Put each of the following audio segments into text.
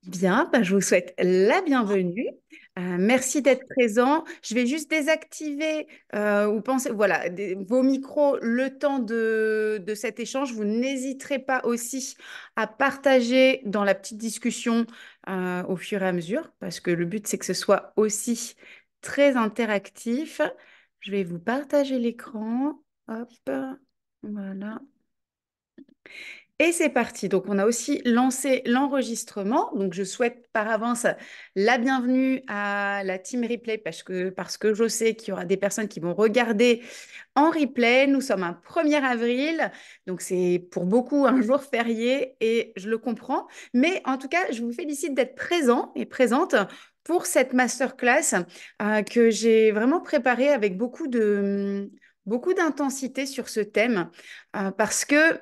Bien, je vous souhaite la bienvenue. Merci d'être présent. Je vais juste désactiver ou penser, voilà, vos micros le temps de cet échange. Vous n'hésiterez pas aussi à partager dans la petite discussion au fur et à mesure, parce que le but, c'est que ce soit aussi très interactif. Je vais vous partager l'écran. Hop, voilà. Et c'est parti. Donc, on a aussi lancé l'enregistrement. Donc, je souhaite par avance la bienvenue à la team replay parce que je sais qu'il y aura des personnes qui vont regarder en replay. Nous sommes un 1er avril. Donc, c'est pour beaucoup un jour férié et je le comprends. Mais en tout cas, je vous félicite d'être présent et présente pour cette masterclass que j'ai vraiment préparée avec beaucoup d'intensité sur ce thème parce que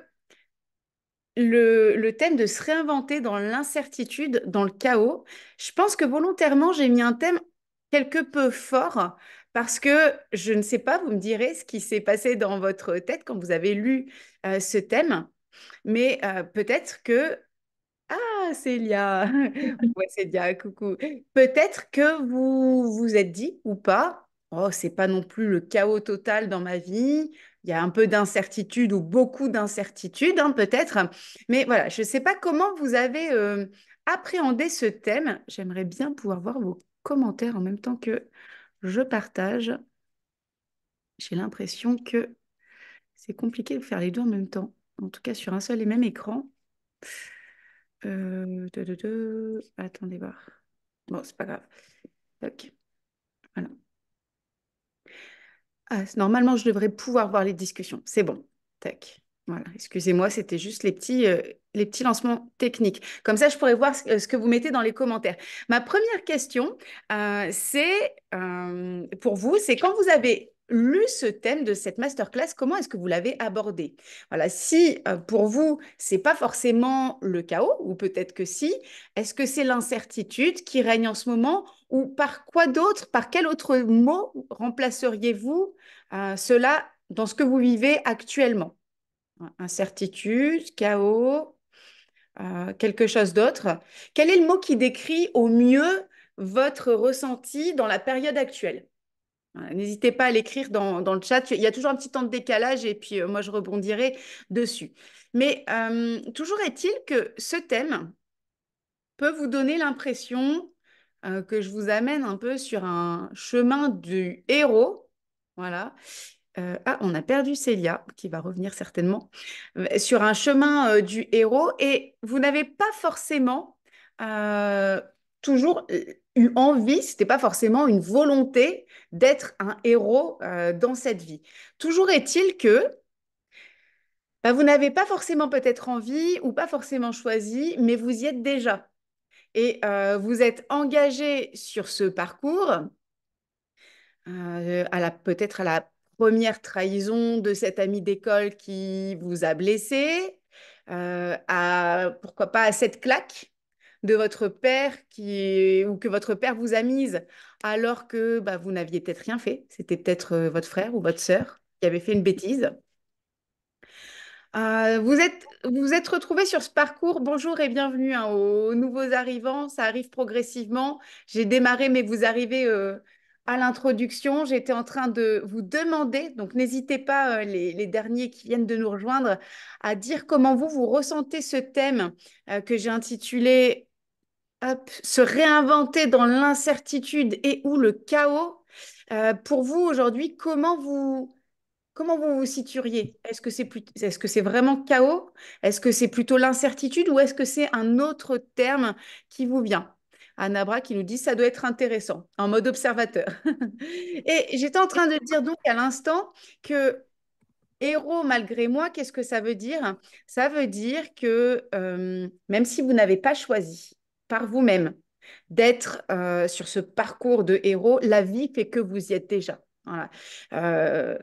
le thème de se réinventer dans l'incertitude, dans le chaos. Je pense que volontairement, j'ai mis un thème quelque peu fort parce que je ne sais pas, vous me direz ce qui s'est passé dans votre tête quand vous avez lu ce thème, mais peut-être que ah, Célia. Ouais, Célia, coucou. Peut-être que vous vous êtes dit ou pas, oh, c'est pas non plus le chaos total dans ma vie. Il y a un peu d'incertitude ou beaucoup d'incertitude, hein, peut-être. Mais voilà, je ne sais pas comment vous avez appréhendé ce thème. J'aimerais bien pouvoir voir vos commentaires en même temps que je partage. J'ai l'impression que c'est compliqué de faire les deux en même temps. En tout cas, sur un seul et même écran. Attendez voir. Bon, c'est pas grave. Tac. Voilà. Ah, normalement, je devrais pouvoir voir les discussions. C'est bon. Tac. Voilà. Excusez-moi, c'était juste les petits lancements techniques. Comme ça, je pourrais voir ce que vous mettez dans les commentaires. Ma première question, c'est pour vous, c'est quand vous avez lu ce thème de cette masterclass, comment est-ce que vous l'avez abordé? Voilà. Si pour vous, c'est pas forcément le chaos, ou peut-être que si, est-ce que c'est l'incertitude qui règne en ce moment, ou par quoi d'autre, par quel autre mot remplaceriez-vous cela dans ce que vous vivez actuellement? Incertitude, chaos, quelque chose d'autre. Quel est le mot qui décrit au mieux votre ressenti dans la période actuelle? Voilà, n'hésitez pas à l'écrire dans le chat. Il y a toujours un petit temps de décalage et puis moi, je rebondirai dessus. Mais toujours est-il que ce thème peut vous donner l'impression que je vous amène un peu sur un chemin du héros. Voilà. On a perdu Célia, qui va revenir certainement, sur un chemin du héros. Et vous n'avez pas forcément euh, toujours eu envie, c'était pas forcément une volonté d'être un héros dans cette vie. Toujours est-il que vous n'avez pas forcément peut-être envie ou pas forcément choisi, mais vous y êtes déjà. Et vous êtes engagé sur ce parcours, peut-être à la première trahison de cet ami d'école qui vous a blessé, pourquoi pas à cette claque de votre père ou que votre père vous a mise alors que vous n'aviez peut-être rien fait. C'était peut-être votre frère ou votre sœur qui avait fait une bêtise. Vous êtes retrouvés sur ce parcours. Bonjour et bienvenue hein, aux nouveaux arrivants. Ça arrive progressivement. J'ai démarré, mais vous arrivez à l'introduction. J'étais en train de vous demander, donc n'hésitez pas, les derniers qui viennent de nous rejoindre, à dire comment vous ressentez ce thème que j'ai intitulé hop, Se réinventer dans l'incertitude et ou le chaos. Pour vous aujourd'hui, comment vous vous situeriez? Est-ce que c'est vraiment chaos? Est-ce que c'est plutôt l'incertitude ou est-ce que c'est un autre terme qui vous vient? Anna Bra qui nous dit ça doit être intéressant en mode observateur. Et j'étais en train de dire donc à l'instant que héros malgré moi, qu'est-ce que ça veut dire? Ça veut dire que même si vous n'avez pas choisi par vous-même d'être sur ce parcours de héros, la vie fait que vous y êtes déjà. Voilà. Euh,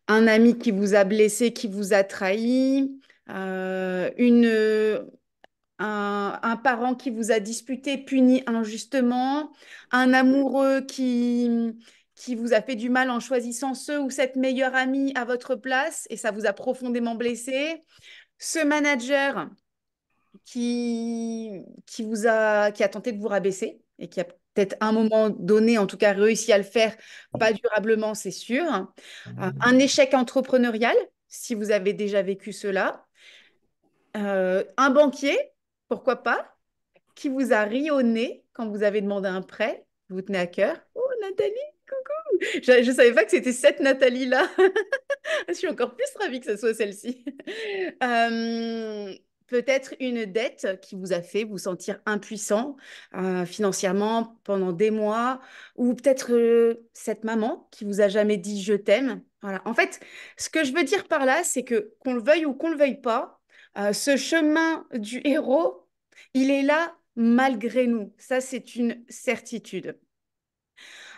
un ami qui vous a blessé, qui vous a trahi, un parent qui vous a disputé, puni injustement, un amoureux qui vous a fait du mal en choisissant ce ou cette meilleure amie à votre place et ça vous a profondément blessé, ce manager qui, qui a tenté de vous rabaisser et qui a peut-être à un moment donné, en tout cas, réussi à le faire, pas durablement, c'est sûr. Un échec entrepreneurial, si vous avez déjà vécu cela. Un banquier, pourquoi pas, qui vous a ri au nez quand vous avez demandé un prêt, vous tenez à cœur. Oh, Nathalie, coucou! Je ne savais pas que c'était cette Nathalie-là. Je suis encore plus ravie que ce soit celle-ci. Peut-être une dette qui vous a fait vous sentir impuissant financièrement pendant des mois, ou peut-être cette maman qui vous a jamais dit je t'aime. Voilà. En fait, ce que je veux dire par là, c'est que qu'on le veuille ou qu'on le veuille pas, ce chemin du héros, il est là malgré nous. Ça, c'est une certitude.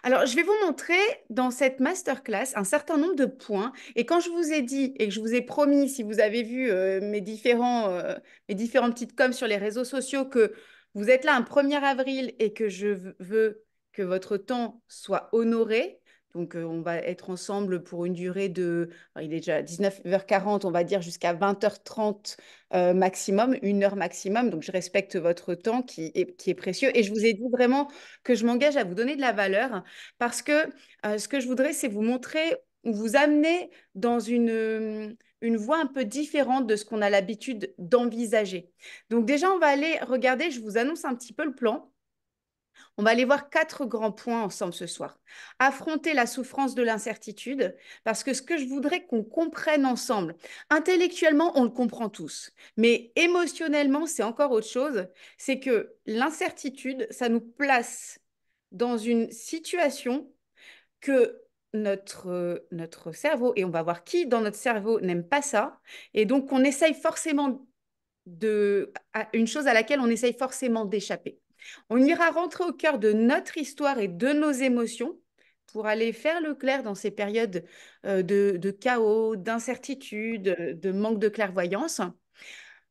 Alors, je vais vous montrer dans cette masterclass un certain nombre de points. Et quand je vous ai dit et que je vous ai promis, si vous avez vu mes différentes petites coms sur les réseaux sociaux, que vous êtes là un 1er avril et que je veux que votre temps soit honoré. Donc, on va être ensemble pour une durée de, alors, il est déjà 19h40, on va dire jusqu'à 20h30 maximum, 1 heure maximum. Donc, je respecte votre temps qui est précieux. Et je vous ai dit vraiment que je m'engage à vous donner de la valeur parce que ce que je voudrais, c'est vous montrer ou vous amener dans une voie un peu différente de ce qu'on a l'habitude d'envisager. Donc déjà, on va aller regarder, je vous annonce un petit peu le plan. On va aller voir 4 grands points ensemble ce soir. Affronter la souffrance de l'incertitude, parce que ce que je voudrais qu'on comprenne ensemble, intellectuellement, on le comprend tous, mais émotionnellement, c'est encore autre chose. C'est que l'incertitude, ça nous place dans une situation que notre cerveau, et on va voir qui dans notre cerveau n'aime pas ça, et donc on essaye forcément une chose à laquelle on essaye forcément d'échapper. On ira rentrer au cœur de notre histoire et de nos émotions pour aller faire le clair dans ces périodes de chaos, d'incertitude, de manque de clairvoyance.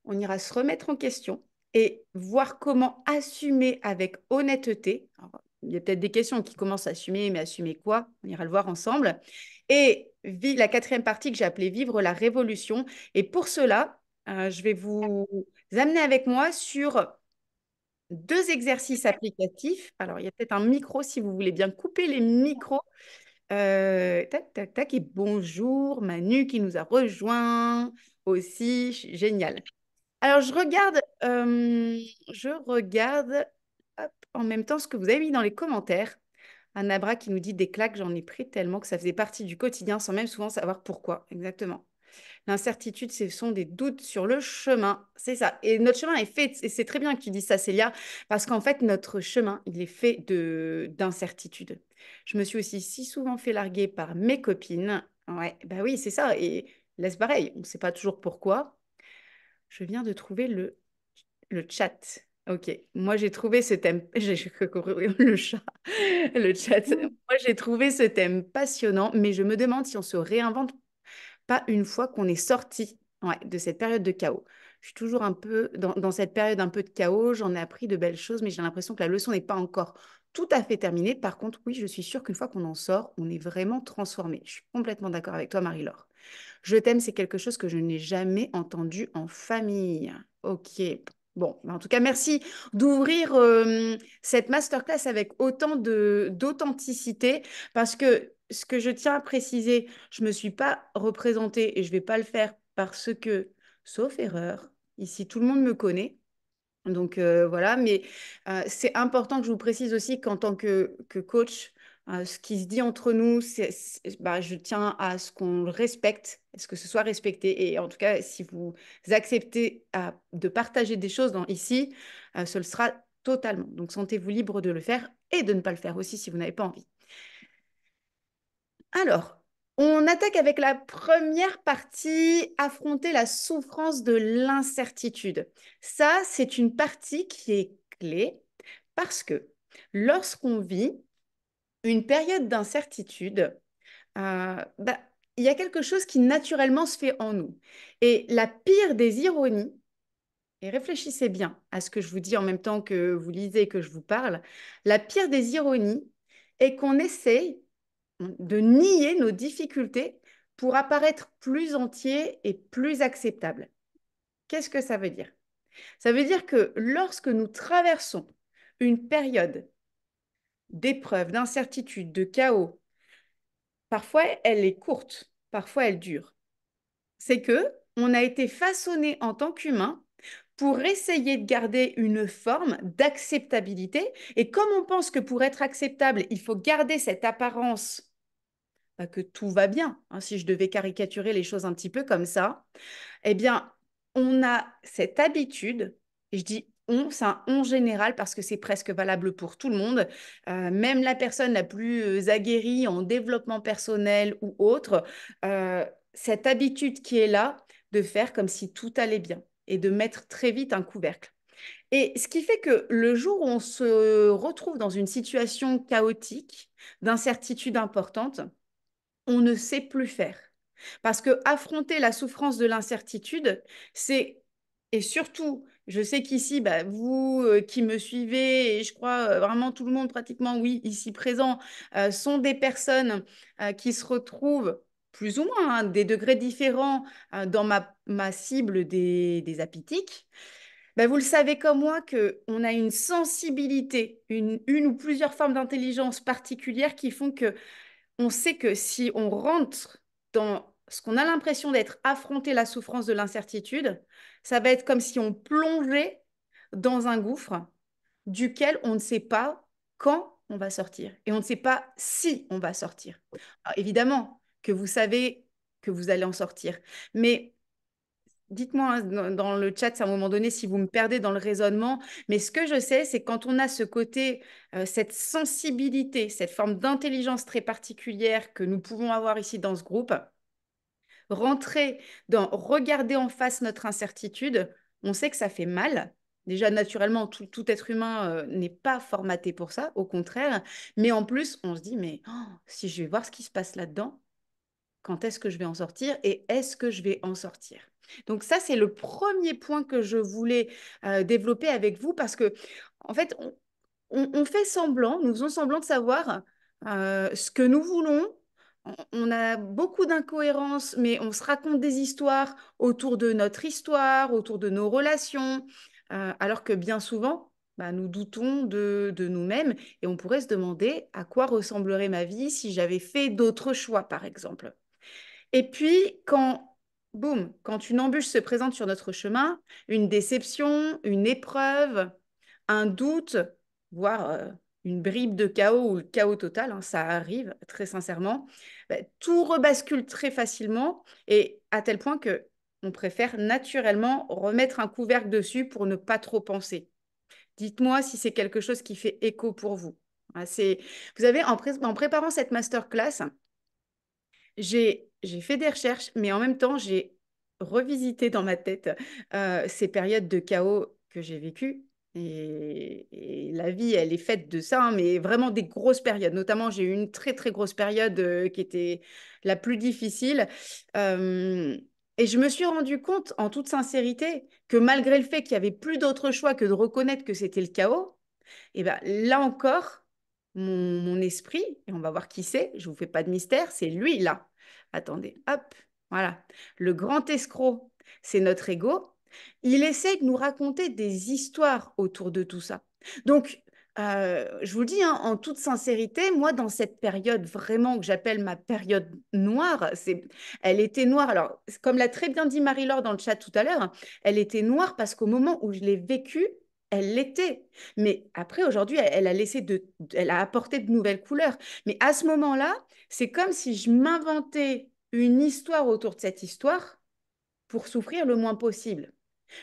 On ira se remettre en question et voir comment assumer avec honnêteté. Alors, il y a peut-être des questions qui commencent à assumer, mais assumer quoi? On ira le voir ensemble. Et la 4e partie que j'ai appelée Vivre la révolution. Et pour cela, je vais vous amener avec moi sur 2 exercices applicatifs. Alors, il y a peut-être un micro si vous voulez bien couper les micros. Tac, tac, tac. Et bonjour, Manu qui nous a rejoint aussi. Génial. Alors, je regarde hop, en même temps ce que vous avez mis dans les commentaires. Anabra qui nous dit des claques, j'en ai pris tellement que ça faisait partie du quotidien sans même souvent savoir pourquoi. Exactement. L'incertitude, ce sont des doutes sur le chemin. C'est ça. Et notre chemin est fait, et c'est très bien que tu dises ça, Célia, parce qu'en fait, notre chemin, il est fait d'incertitude. Je me suis aussi si souvent fait larguer par mes copines. Ouais, bah oui, c'est ça. Et laisse pareil, on ne sait pas toujours pourquoi. Je viens de trouver le chat. Ok, moi j'ai trouvé ce thème. Le chat. Le chat. Moi j'ai trouvé ce thème passionnant, mais je me demande si on se réinvente pas une fois qu'on est sorti ouais, de cette période de chaos. Je suis toujours un peu dans cette période un peu de chaos. J'en ai appris de belles choses, mais j'ai l'impression que la leçon n'est pas encore tout à fait terminée. Par contre, oui, je suis sûre qu'une fois qu'on en sort, on est vraiment transformé. Je suis complètement d'accord avec toi, Marie-Laure. Je t'aime, c'est quelque chose que je n'ai jamais entendu en famille. Ok. Bon, en tout cas, merci d'ouvrir cette masterclass avec autant d'authenticité parce que ce que je tiens à préciser, je ne me suis pas représentée et je ne vais pas le faire parce que, sauf erreur, ici tout le monde me connaît. Donc voilà, mais c'est important que je vous précise aussi qu'en tant que coach, ce qui se dit entre nous, bah, je tiens à ce qu'on le respecte, à ce que ce soit respecté. Et en tout cas, si vous acceptez de partager des choses ici, ce le sera totalement. Donc sentez-vous libre de le faire et de ne pas le faire aussi si vous n'avez pas envie. Alors, on attaque avec la première partie, affronter la souffrance de l'incertitude. Ça, c'est une partie qui est clé parce que lorsqu'on vit une période d'incertitude, bah, il y a quelque chose qui naturellement se fait en nous. Et la pire des ironies, et réfléchissez bien à ce que je vous dis en même temps que vous lisez et que je vous parle, la pire des ironies est qu'on essaye de nier nos difficultés pour apparaître plus entier et plus acceptable. Qu'est-ce que ça veut dire? Ça veut dire que lorsque nous traversons une période d'épreuve, d'incertitude, de chaos, parfois elle est courte, parfois elle dure. C'est que on a été façonné en tant qu'humain pour essayer de garder une forme d'acceptabilité. Et comme on pense que pour être acceptable, il faut garder cette apparence bah, que tout va bien, hein, si je devais caricaturer les choses un petit peu comme ça, eh bien, on a cette habitude, et je dis on, c'est un on général parce que c'est presque valable pour tout le monde, même la personne la plus aguerrie en développement personnel ou autre, cette habitude qui est là de faire comme si tout allait bien et de mettre très vite un couvercle. Et ce qui fait que le jour où on se retrouve dans une situation chaotique, d'incertitude importante, on ne sait plus faire. Parce que affronter la souffrance de l'incertitude, c'est, et surtout, je sais qu'ici, bah, vous qui me suivez, et je crois vraiment tout le monde pratiquement, oui, ici présent, sont des personnes qui se retrouvent plus ou moins, hein, des degrés différents dans ma cible des apitiques. Bah, vous le savez comme moi qu'on a une sensibilité, une ou plusieurs formes d'intelligence particulières qui font que on sait que si on rentre dans ce qu'on a l'impression d'être affronter la souffrance de l'incertitude, ça va être comme si on plongeait dans un gouffre duquel on ne sait pas quand on va sortir et on ne sait pas si on va sortir. Alors, évidemment que vous savez que vous allez en sortir, mais dites-moi hein, dans le chat à un moment donné si vous me perdez dans le raisonnement, mais ce que je sais, c'est quand on a ce côté, cette sensibilité, cette forme d'intelligence très particulière que nous pouvons avoir ici dans ce groupe, rentrer dans regarder en face notre incertitude, on sait que ça fait mal. Déjà, naturellement, tout être humain n'est pas formaté pour ça, au contraire. Mais en plus, on se dit, mais oh, si je vais voir ce qui se passe là-dedans, quand est-ce que je vais en sortir et est-ce que je vais en sortir? Donc ça, c'est le premier point que je voulais développer avec vous parce que, en fait, on fait semblant, nous faisons semblant de savoir ce que nous voulons. On a beaucoup d'incohérences, mais on se raconte des histoires autour de notre histoire, autour de nos relations, alors que bien souvent, bah, nous doutons de nous-mêmes et on pourrait se demander à quoi ressemblerait ma vie si j'avais fait d'autres choix, par exemple. Et puis, boum, quand une embûche se présente sur notre chemin, une déception, une épreuve, un doute, voire une bribe de chaos ou le chaos total, hein, ça arrive très sincèrement, bah, tout rebascule très facilement et à tel point que on préfère naturellement remettre un couvercle dessus pour ne pas trop penser. Dites-moi si c'est quelque chose qui fait écho pour vous. Ah, vous avez, en préparant cette masterclass, j'ai fait des recherches, mais en même temps, j'ai revisité dans ma tête ces périodes de chaos que j'ai vécues. Et la vie, elle est faite de ça, hein, mais vraiment des grosses périodes. Notamment, j'ai eu une très, très grosse période qui était la plus difficile. Euh, et je me suis rendu compte, en toute sincérité, que malgré le fait qu'il n'y avait plus d'autre choix que de reconnaître que c'était le chaos, et ben là encore, mon esprit, et on va voir qui c'est, je ne vous fais pas de mystère, c'est lui là. Attendez, hop, voilà. Le grand escroc, c'est notre ego. Il essaie de nous raconter des histoires autour de tout ça. Donc, je vous le dis hein, en toute sincérité, moi, dans cette période vraiment que j'appelle ma période noire, elle était noire. Alors, comme l'a très bien dit Marie-Laure dans le chat tout à l'heure, elle était noire parce qu'au moment où je l'ai vécue, elle l'était. Mais après, aujourd'hui, elle a apporté de nouvelles couleurs. Mais à ce moment-là, c'est comme si je m'inventais une histoire autour de cette histoire pour souffrir le moins possible.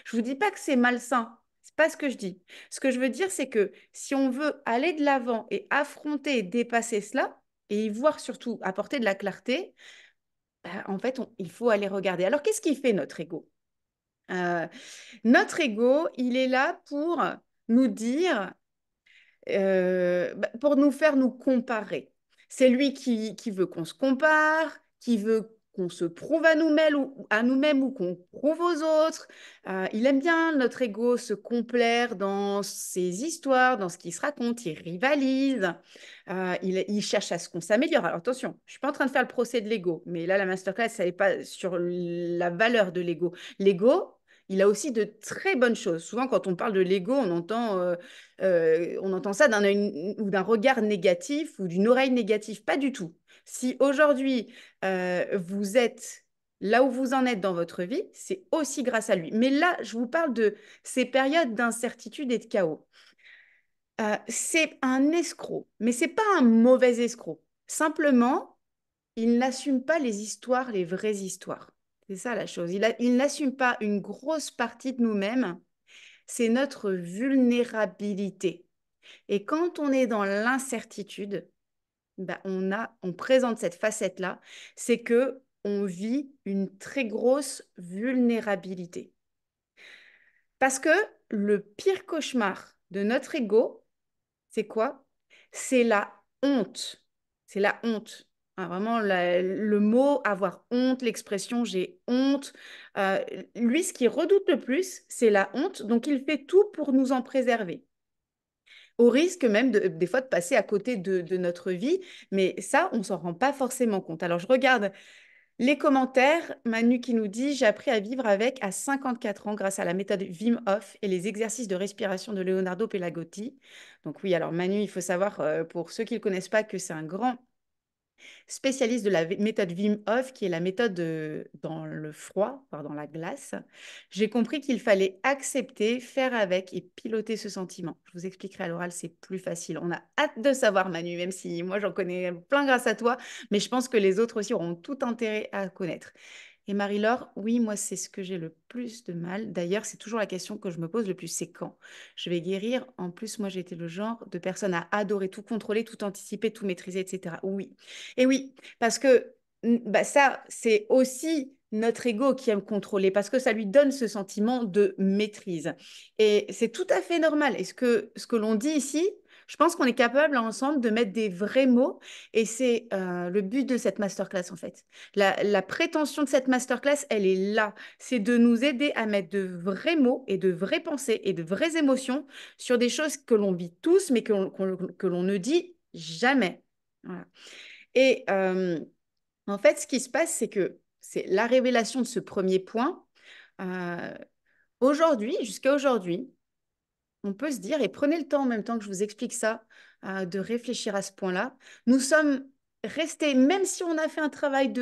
Je vous dis pas que c'est malsain. C'est pas ce que je dis. Ce que je veux dire, c'est que si on veut aller de l'avant et affronter et dépasser cela, et y voir surtout apporter de la clarté, bah, en fait, il faut aller regarder. Alors, qu'est-ce qui fait notre ego? Notre ego, il est là pour nous dire bah, pour nous faire nous comparer. C'est lui qui veut qu'on se compare, qui veut qu'on se prouve à nous-mêmes ou qu'on prouve aux autres. Il aime bien, notre ego, se complaire dans ses histoires, dans ce qu'il se raconte, il rivalise, il cherche à ce qu'on s'améliore. Alors attention, je ne suis pas en train de faire le procès de l'ego, mais là, la masterclass, ça n'est pas sur la valeur de l'ego. L'ego, il a aussi de très bonnes choses. Souvent, quand on parle de l'ego, on entend ça d'un œil ou d'un regard négatif ou d'une oreille négative. Pas du tout. Si aujourd'hui, vous êtes là où vous en êtes dans votre vie, c'est aussi grâce à lui. Mais là, je vous parle de ces périodes d'incertitude et de chaos. C'est un escroc, mais c'est pas un mauvais escroc. Simplement, il n'assume pas les histoires, les vraies histoires. C'est ça la chose. Il n'assume pas une grosse partie de nous-mêmes. C'est notre vulnérabilité. Et quand on est dans l'incertitude, bah, on présente cette facette-là, c'est que on vit une très grosse vulnérabilité. Parce que le pire cauchemar de notre ego, c'est quoi? C'est la honte. C'est la honte. Ah, vraiment, le mot avoir honte, l'expression j'ai honte. Euh, Lui, ce qu'il redoute le plus, c'est la honte. Donc, il fait tout pour nous en préserver. Au risque même des fois de passer à côté de notre vie. Mais ça, on s'en rend pas forcément compte. Alors, je regarde les commentaires, Manu qui nous dit: J'ai appris à vivre avec à 54 ans grâce à la méthode Wim Hof et les exercices de respiration de Leonardo Pelagotti. Donc, oui, alors Manu, il faut savoir, pour ceux qui ne le connaissent pas, que c'est un grand spécialiste de la méthode Wim Hof, qui est la méthode dans le froid, voire dans la glace. J'ai compris qu'il fallait accepter, faire avec et piloter ce sentiment. Je vous expliquerai à l'oral, c'est plus facile. On a hâte de savoir, Manu, même si moi j'en connais plein grâce à toi, mais je pense que les autres aussi auront tout intérêt à connaître. Et Marie-Laure, oui, moi, c'est ce que j'ai le plus de mal. D'ailleurs, c'est toujours la question que je me pose le plus, c'est quand je vais guérir. En plus, moi, j'étais le genre de personne à adorer tout contrôler, tout anticiper, tout maîtriser, etc. Oui. Et oui, parce que bah, ça, c'est aussi notre ego qui aime contrôler, parce que ça lui donne ce sentiment de maîtrise. Et c'est tout à fait normal. Et ce que l'on dit ici, je pense qu'on est capable ensemble de mettre des vrais mots. Et c'est le but de cette masterclass, en fait. La prétention de cette masterclass, elle est là. C'est de nous aider à mettre de vrais mots et de vraies pensées et de vraies émotions sur des choses que l'on vit tous, mais que l'on ne dit jamais. Voilà. Et en fait, ce qui se passe, c'est que c'est la révélation de ce premier point. Euh, Aujourd'hui, jusqu'à aujourd'hui, on peut se dire, et prenez le temps en même temps que je vous explique ça, de réfléchir à ce point-là. Nous sommes restés, même si on a fait un travail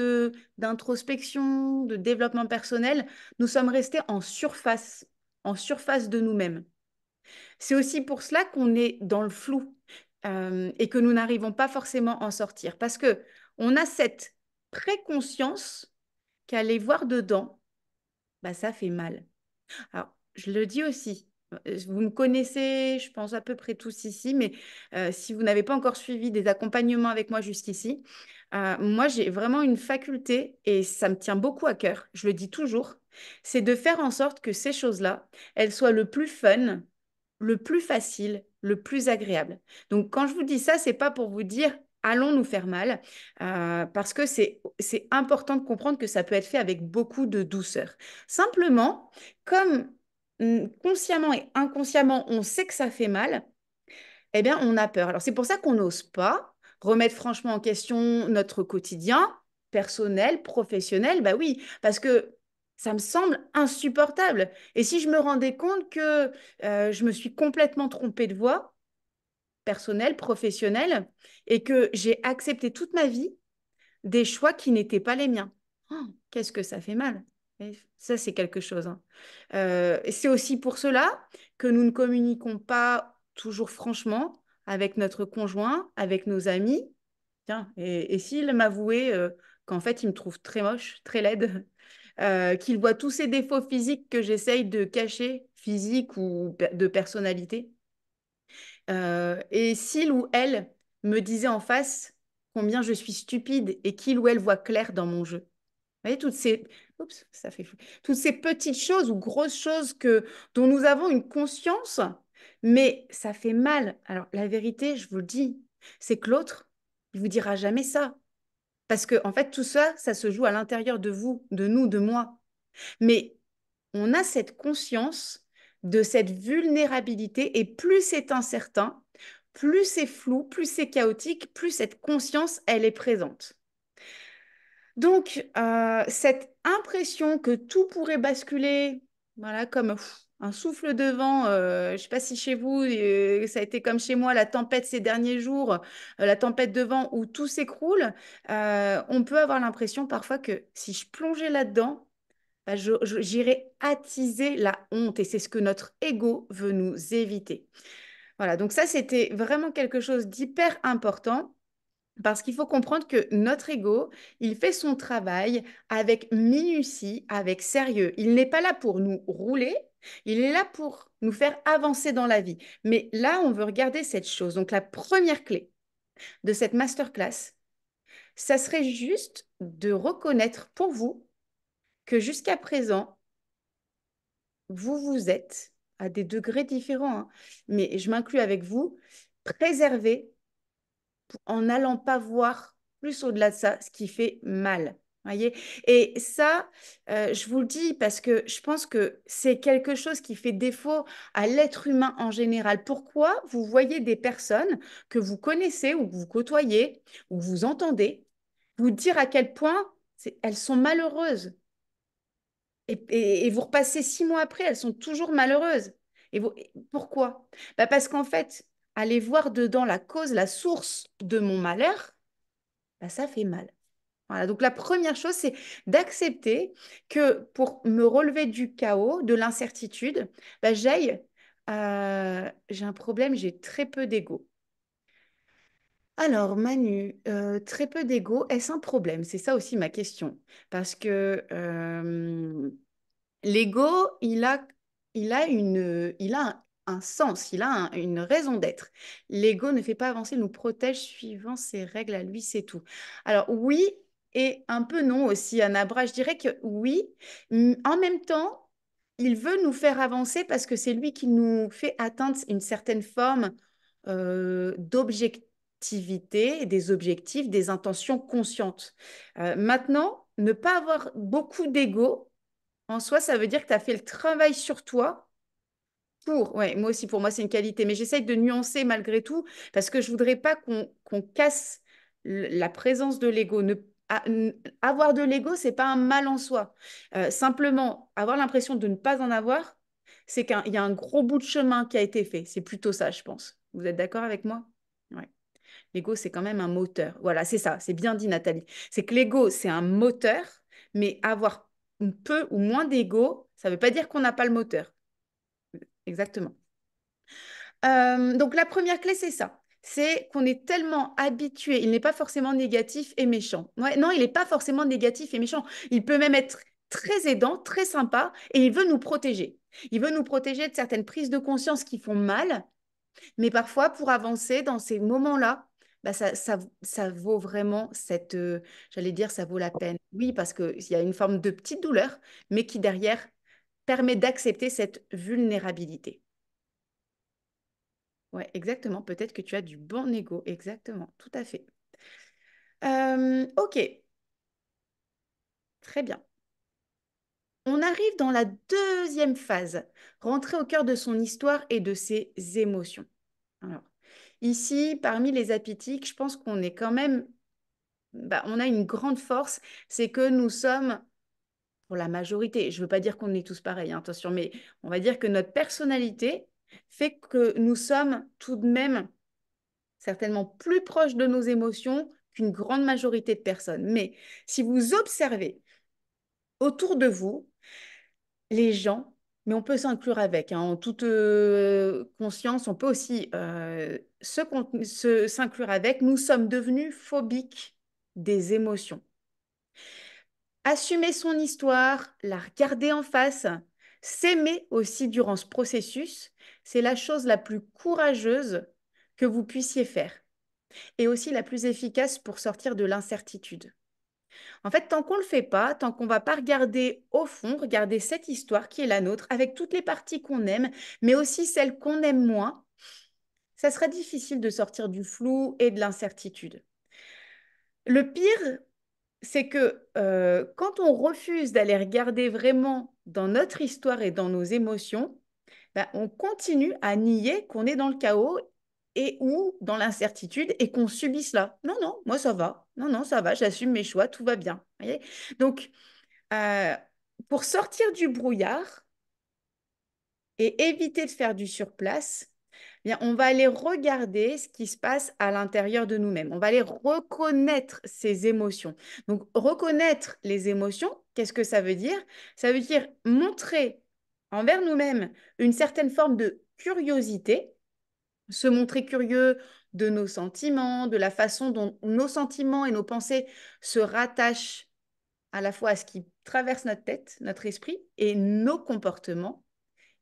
d'introspection, de développement personnel, nous sommes restés en surface de nous-mêmes. C'est aussi pour cela qu'on est dans le flou et que nous n'arrivons pas forcément à en sortir. Parce que on a cette préconscience qu'aller voir dedans, bah, ça fait mal. Alors, je le dis aussi. Vous me connaissez, je pense à peu près tous ici, mais si vous n'avez pas encore suivi des accompagnements avec moi jusqu'ici, moi j'ai vraiment une faculté et ça me tient beaucoup à cœur, je le dis toujours, c'est de faire en sorte que ces choses-là, elles soient le plus fun, le plus facile, le plus agréable. Donc, quand je vous dis ça, c'est pas pour vous dire allons nous faire mal, parce que c'est important de comprendre que ça peut être fait avec beaucoup de douceur. Simplement, comme consciemment et inconsciemment, on sait que ça fait mal, eh bien, on a peur. Alors, c'est pour ça qu'on n'ose pas remettre franchement en question notre quotidien personnel, professionnel. Bah oui, parce que ça me semble insupportable. Et si je me rendais compte que je me suis complètement trompée de voie, personnelle, professionnelle, et que j'ai accepté toute ma vie des choix qui n'étaient pas les miens. Oh, qu'est-ce que ça fait mal. Et ça, c'est quelque chose, hein. Et c'est aussi pour cela que nous ne communiquons pas toujours franchement avec notre conjoint, avec nos amis. Tiens, et s'il m'avouait qu'en fait, il me trouve très moche, très laide, qu'il voit tous ces défauts physiques que j'essaye de cacher, physiques ou de personnalité, et s'il ou elle me disait en face combien je suis stupide et qu'il ou elle voit clair dans mon jeu. Vous voyez, oups, ça fait fou. Toutes ces petites choses ou grosses choses dont nous avons une conscience, mais ça fait mal. Alors, la vérité, je vous le dis, c'est que l'autre, il vous dira jamais ça. Parce que, en fait, tout ça, ça se joue à l'intérieur de vous, de nous, de moi. Mais on a cette conscience de cette vulnérabilité et plus c'est incertain, plus c'est flou, plus c'est chaotique, plus cette conscience, elle est présente. Donc, cette impression que tout pourrait basculer Voilà, comme un souffle de vent. Je ne sais pas si chez vous, ça a été comme chez moi, la tempête ces derniers jours, la tempête de vent où tout s'écroule. On peut avoir l'impression parfois que si je plongeais là-dedans, bah, j'irais attiser la honte. Et c'est ce que notre ego veut nous éviter. Voilà, donc ça, c'était vraiment quelque chose d'hyper important. Parce qu'il faut comprendre que notre ego, il fait son travail avec minutie, avec sérieux. Il n'est pas là pour nous rouler, il est là pour nous faire avancer dans la vie. Mais là, on veut regarder cette chose. Donc, la première clé de cette masterclass, ça serait juste de reconnaître pour vous que jusqu'à présent, vous vous êtes à des degrés différents, hein, mais je m'inclus avec vous, préservé en n'allant pas voir plus au-delà de ça, ce qui fait mal. Voyez. Et ça, je vous le dis parce que je pense que c'est quelque chose qui fait défaut à l'être humain en général. Pourquoi vous voyez des personnes que vous connaissez ou que vous côtoyez ou que vous entendez vous dire à quel point elles sont malheureuses et vous repassez 6 mois après, elles sont toujours malheureuses. Pourquoi? Bah parce qu'en fait, aller voir dedans la cause, la source de mon malheur, bah ça fait mal. Voilà, donc la première chose, c'est d'accepter que pour me relever du chaos, de l'incertitude, bah, j'ai un problème, j'ai très peu d'ego. Alors, Manu, très peu d'ego, est-ce un problème? C'est ça aussi ma question. Parce que l'ego, il a un sens, il a une raison d'être. L'ego ne fait pas avancer, il nous protège suivant ses règles à lui, c'est tout. Alors oui et un peu non aussi, Anabra. Je dirais que oui. En même temps, il veut nous faire avancer parce que c'est lui qui nous fait atteindre une certaine forme d'objectivité, des objectifs, des intentions conscientes. Maintenant, ne pas avoir beaucoup d'ego, en soi, ça veut dire que tu as fait le travail sur toi ouais, moi aussi, pour moi, c'est une qualité, mais j'essaye de nuancer malgré tout parce que je voudrais pas qu'on casse la présence de l'ego. Avoir de l'ego, c'est pas un mal en soi. Simplement, avoir l'impression de ne pas en avoir, c'est qu'il y a un gros bout de chemin qui a été fait. C'est plutôt ça, je pense. Vous êtes d'accord avec moi? Ouais. L'ego, c'est quand même un moteur. Voilà, c'est ça, c'est bien dit, Nathalie. C'est que l'ego, c'est un moteur, mais avoir peu ou moins d'ego, ça ne veut pas dire qu'on n'a pas le moteur. Exactement. Donc, la première clé, c'est ça. C'est qu'on est tellement habitué. Il n'est pas forcément négatif et méchant. Ouais, non, il n'est pas forcément négatif et méchant. Il peut même être très aidant, très sympa, et il veut nous protéger. Il veut nous protéger de certaines prises de conscience qui font mal, mais parfois, pour avancer dans ces moments-là, bah ça vaut vraiment j'allais dire, ça vaut la peine. Oui, parce qu'il y a une forme de petite douleur, mais qui derrière permet d'accepter cette vulnérabilité. Ouais, exactement. Peut-être que tu as du bon ego. Exactement, tout à fait. Ok, très bien. On arrive dans la deuxième phase, rentrer au cœur de son histoire et de ses émotions. Alors, ici, parmi les apithiques, je pense qu'on est quand même bah, on a une grande force, c'est que nous sommes, pour la majorité, je ne veux pas dire qu'on est tous pareils, hein, attention, mais on va dire que notre personnalité fait que nous sommes tout de même certainement plus proches de nos émotions qu'une grande majorité de personnes. Mais si vous observez autour de vous, les gens, mais on peut s'inclure avec, hein, en toute conscience, on peut aussi s'inclure avec, nous sommes devenus phobiques des émotions. Assumer son histoire, la regarder en face, s'aimer aussi durant ce processus, c'est la chose la plus courageuse que vous puissiez faire et aussi la plus efficace pour sortir de l'incertitude. En fait, tant qu'on ne le fait pas, tant qu'on ne va pas regarder au fond, regarder cette histoire qui est la nôtre, avec toutes les parties qu'on aime, mais aussi celles qu'on aime moins, ça sera difficile de sortir du flou et de l'incertitude. Le pire, c'est que quand on refuse d'aller regarder vraiment dans notre histoire et dans nos émotions, ben, on continue à nier qu'on est dans le chaos et ou dans l'incertitude et qu'on subit cela. Non, non, moi ça va. Non, non, ça va, j'assume mes choix, tout va bien. Voyez. Donc, euh, pour sortir du brouillard, et éviter de faire du surplace, eh bien, on va aller regarder ce qui se passe à l'intérieur de nous-mêmes. On va aller reconnaître ces émotions. Donc, reconnaître les émotions, qu'est-ce que ça veut dire? Ça veut dire montrer envers nous-mêmes une certaine forme de curiosité, se montrer curieux de nos sentiments, de la façon dont nos sentiments et nos pensées se rattachent à la fois à ce qui traverse notre tête, notre esprit et nos comportements.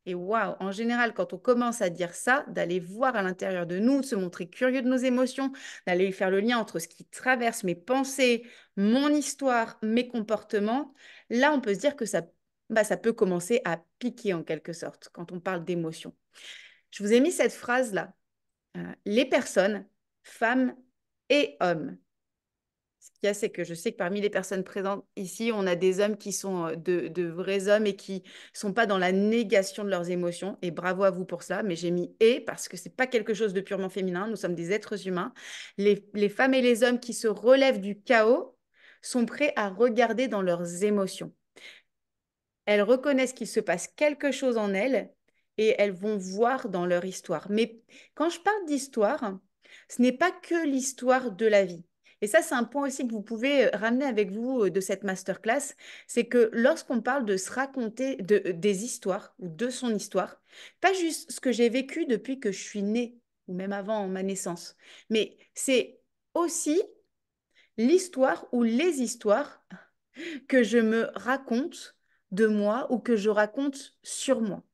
Et waouh, en général, quand on commence à dire ça, d'aller voir à l'intérieur de nous, de se montrer curieux de nos émotions, d'aller faire le lien entre ce qui traverse mes pensées, mon histoire, mes comportements, là, on peut se dire que ça peut commencer à piquer en quelque sorte quand on parle d'émotions. Je vous ai mis cette phrase-là. Les personnes, femmes et hommes. Ce qu'il y a, c'est que je sais que parmi les personnes présentes ici, on a des hommes qui sont de vrais hommes et qui sont pas dans la négation de leurs émotions. Et bravo à vous pour ça. Mais j'ai mis et parce que c'est pas quelque chose de purement féminin. Nous sommes des êtres humains. Les femmes et les hommes qui se relèvent du chaos sont prêts à regarder dans leurs émotions. Elles reconnaissent qu'il se passe quelque chose en elles et elles vont voir dans leur histoire. Mais quand je parle d'histoire, ce n'est pas que l'histoire de la vie. Et ça, c'est un point aussi que vous pouvez ramener avec vous de cette masterclass, c'est que lorsqu'on parle de se raconter des histoires ou de son histoire, pas juste ce que j'ai vécu depuis que je suis née ou même avant ma naissance, mais c'est aussi l'histoire ou les histoires que je me raconte de moi ou que je raconte sur moi.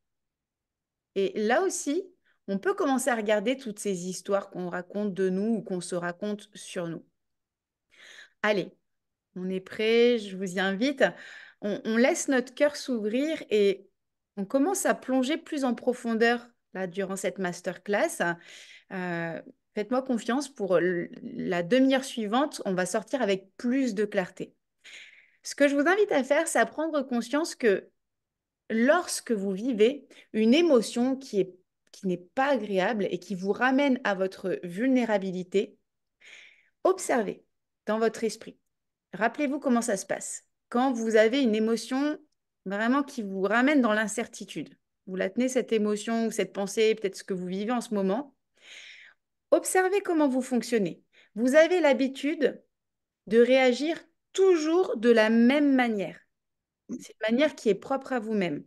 Et là aussi, on peut commencer à regarder toutes ces histoires qu'on raconte de nous ou qu'on se raconte sur nous. Allez, on est prêt, je vous y invite. On laisse notre cœur s'ouvrir et on commence à plonger plus en profondeur là, durant cette masterclass. Euh, Faites-moi confiance pour la demi-heure suivante, on va sortir avec plus de clarté. Ce que je vous invite à faire, c'est à prendre conscience que lorsque vous vivez une émotion qui n'est pas agréable et qui vous ramène à votre vulnérabilité, observez dans votre esprit. Rappelez-vous comment ça se passe. Quand vous avez une émotion vraiment qui vous ramène dans l'incertitude, vous la tenez cette émotion ou cette pensée, peut-être ce que vous vivez en ce moment, observez comment vous fonctionnez. Vous avez l'habitude de réagir toujours de la même manière. C'est une manière qui est propre à vous-même.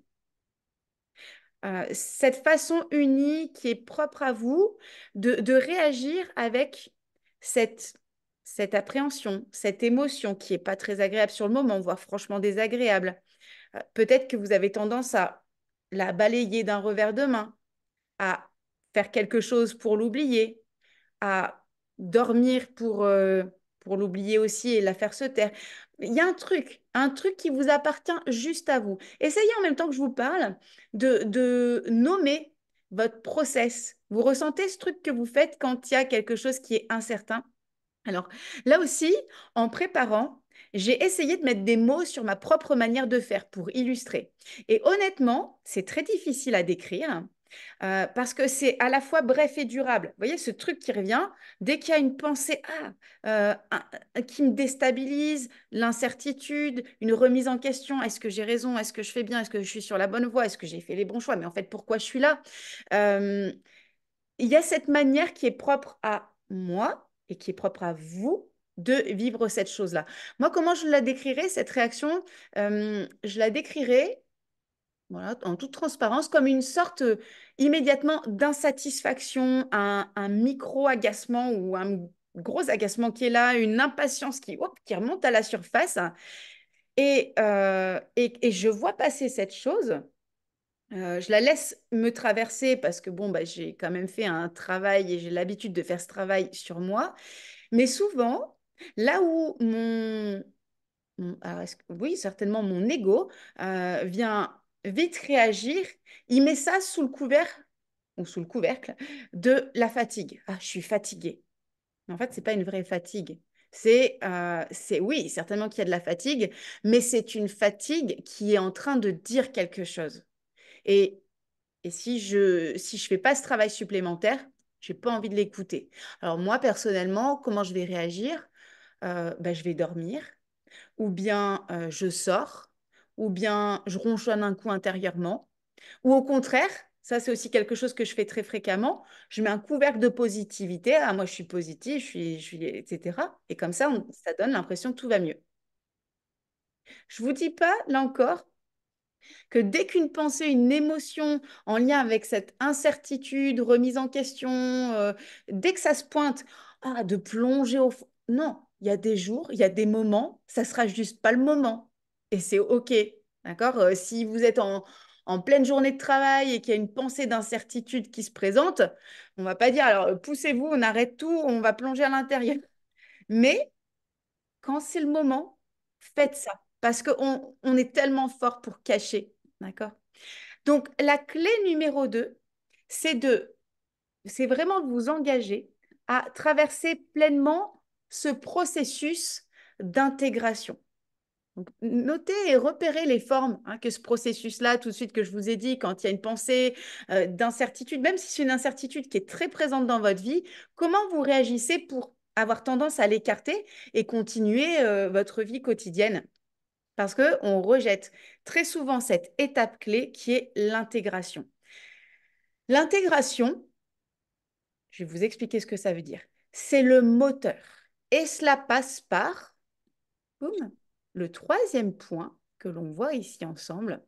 Cette façon unie qui est propre à vous de réagir avec cette appréhension, cette émotion qui n'est pas très agréable sur le moment, voire franchement désagréable. Peut-être que vous avez tendance à la balayer d'un revers de main, à faire quelque chose pour l'oublier, à dormir pour l'oublier aussi et la faire se taire. Il y a un truc qui vous appartient juste à vous. Essayez en même temps que je vous parle de nommer votre process. Vous ressentez ce truc que vous faites quand il y a quelque chose qui est incertain. Alors là aussi, en préparant, j'ai essayé de mettre des mots sur ma propre manière de faire pour illustrer. Et honnêtement, c'est très difficile à décrire. Parce que c'est à la fois bref et durable. Vous voyez, ce truc qui revient, dès qu'il y a une pensée qui me déstabilise, l'incertitude, une remise en question, est-ce que j'ai raison, est-ce que je fais bien, est-ce que je suis sur la bonne voie, est-ce que j'ai fait les bons choix, mais en fait, pourquoi je suis là? Euh, il y a cette manière qui est propre à moi et qui est propre à vous de vivre cette chose-là. Moi, comment je la décrirais, cette réaction? Je la décrirais voilà, en toute transparence, comme une sorte immédiatement d'insatisfaction, un micro-agacement ou un gros agacement qui est là, une impatience qui remonte à la surface. Et je vois passer cette chose. Je la laisse me traverser parce que bon, bah, j'ai quand même fait un travail et j'ai l'habitude de faire ce travail sur moi. Mais souvent, là où alors oui, certainement mon ego vient vite réagir. Il met ça sous le couvert ou sous le couvercle de la fatigue. Ah, je suis fatiguée. Mais en fait, c'est pas une vraie fatigue. Oui, certainement qu'il y a de la fatigue, mais c'est une fatigue qui est en train de dire quelque chose. Et, et si je fais pas ce travail supplémentaire, j'ai pas envie de l'écouter. Alors moi, personnellement, comment je vais réagir? Ben, je vais dormir ou bien je sors, ou bien je ronchonne un coup intérieurement. Ou au contraire, ça c'est aussi quelque chose que je fais très fréquemment, je mets un couvercle de positivité. Ah, moi je suis positive, etc. Et comme ça, ça donne l'impression que tout va mieux. Je vous dis pas, là encore, que dès qu'une pensée, une émotion en lien avec cette incertitude, remise en question, dès que ça se pointe, ah, de plonger au fond. Non, il y a des jours, il y a des moments, ça sera juste pas le moment. Et c'est OK. D'accord? Si vous êtes en pleine journée de travail et qu'il y a une pensée d'incertitude qui se présente, on va pas dire alors poussez-vous, on arrête tout, on va plonger à l'intérieur. Mais quand c'est le moment, faites ça. Parce qu'on est tellement fort pour cacher. D'accord? Donc, la clé numéro 2, c'est c'est vraiment de vous engager à traverser pleinement ce processus d'intégration. Donc, notez et repérez les formes que ce processus-là, tout de suite que je vous ai dit, quand il y a une pensée d'incertitude, même si c'est une incertitude qui est très présente dans votre vie, comment vous réagissez pour avoir tendance à l'écarter et continuer votre vie quotidienne? Parce qu'on rejette très souvent cette étape clé qui est l'intégration. L'intégration, je vais vous expliquer ce que ça veut dire. C'est le moteur. Et cela passe par, boum, le troisième point que l'on voit ici ensemble,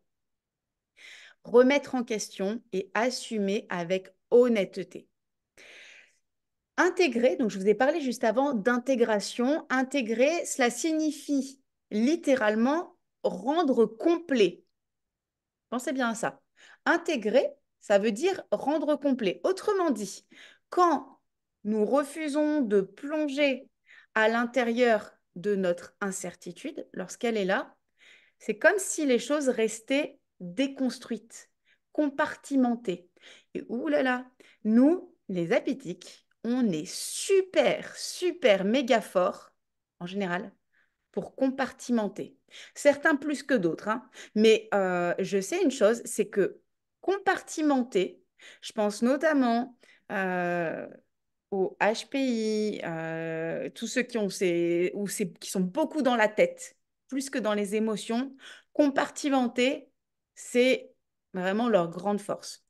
remettre en question et assumer avec honnêteté. Intégrer, donc je vous ai parlé juste avant d'intégration. Intégrer, cela signifie littéralement rendre complet. Pensez bien à ça. Intégrer, ça veut dire rendre complet. Autrement dit, quand nous refusons de plonger à l'intérieur de notre incertitude, lorsqu'elle est là, c'est comme si les choses restaient déconstruites, compartimentées. Et oulala, nous, les apétiques, on est super, super méga forts, en général, pour compartimenter. Certains plus que d'autres, hein. Mais je sais une chose, c'est que compartimenter, je pense notamment aux HPI, tous ceux qui ont qui sont beaucoup dans la tête, plus que dans les émotions, compartimenter, c'est vraiment leur grande force.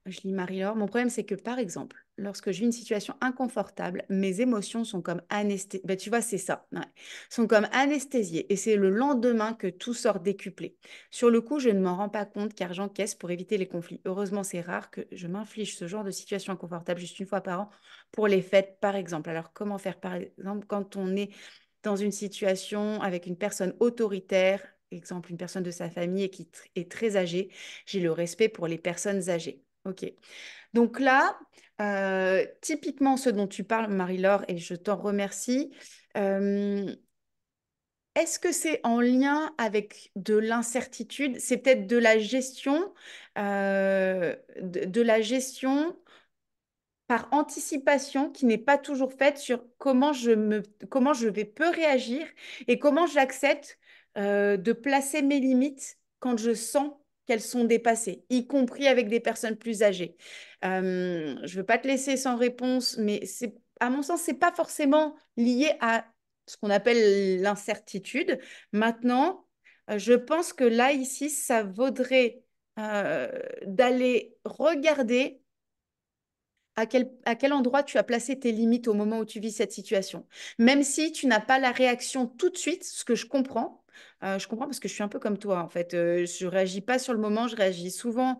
Je lis Marie-Laure. Mon problème, c'est que, par exemple, lorsque je vis une situation inconfortable, mes émotions sont comme anesthésiées. Ben, tu vois, c'est ça. Ouais. Sont comme anesthésiées. Et c'est le lendemain que tout sort décuplé. Sur le coup, je ne m'en rends pas compte car j'encaisse pour éviter les conflits. Heureusement, c'est rare que je m'inflige ce genre de situation inconfortable juste une fois par an pour les fêtes, par exemple. Alors, comment faire, par exemple, quand on est dans une situation avec une personne autoritaire, exemple, une personne de sa famille et qui est très âgée, j'ai le respect pour les personnes âgées. Ok. Donc là, typiquement ce dont tu parles, Marie-Laure, et je t'en remercie, euh, est-ce que c'est en lien avec de l'incertitude? C'est peut-être de la gestion, de la gestion par anticipation qui n'est pas toujours faite sur comment peux réagir et comment j'accepte de placer mes limites quand je sens qu'elles sont dépassées, y compris avec des personnes plus âgées. Je ne veux pas te laisser sans réponse, mais à mon sens, c'est pas forcément lié à ce qu'on appelle l'incertitude. Maintenant, je pense que là, ici, ça vaudrait d'aller regarder à quel endroit tu as placé tes limites au moment où tu vis cette situation. Même si tu n'as pas la réaction tout de suite, ce que je comprends parce que je suis un peu comme toi en fait. Je réagis pas sur le moment, je réagis souvent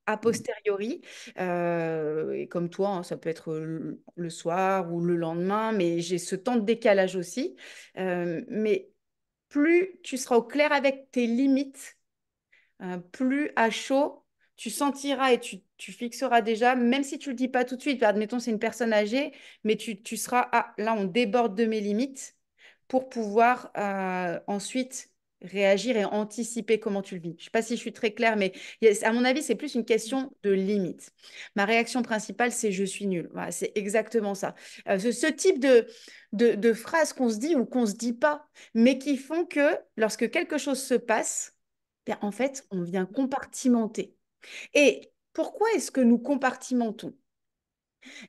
a posteriori. Et comme toi, hein, ça peut être le soir ou le lendemain, mais j'ai ce temps de décalage aussi. Mais plus tu seras au clair avec tes limites, plus à chaud, tu sentiras et tu fixeras déjà, même si tu ne le dis pas tout de suite, admettons c'est une personne âgée, mais tu seras, ah, là on déborde de mes limites pour pouvoir ensuite réagir et anticiper comment tu le vis. Je ne sais pas si je suis très claire, mais à mon avis, c'est plus une question de limite. Ma réaction principale, c'est je suis nulle. Voilà, c'est exactement ça. Ce type de phrases qu'on se dit ou qu'on ne se dit pas, mais qui font que lorsque quelque chose se passe, bien, en fait, on vient compartimenter. Et pourquoi est-ce que nous compartimentons?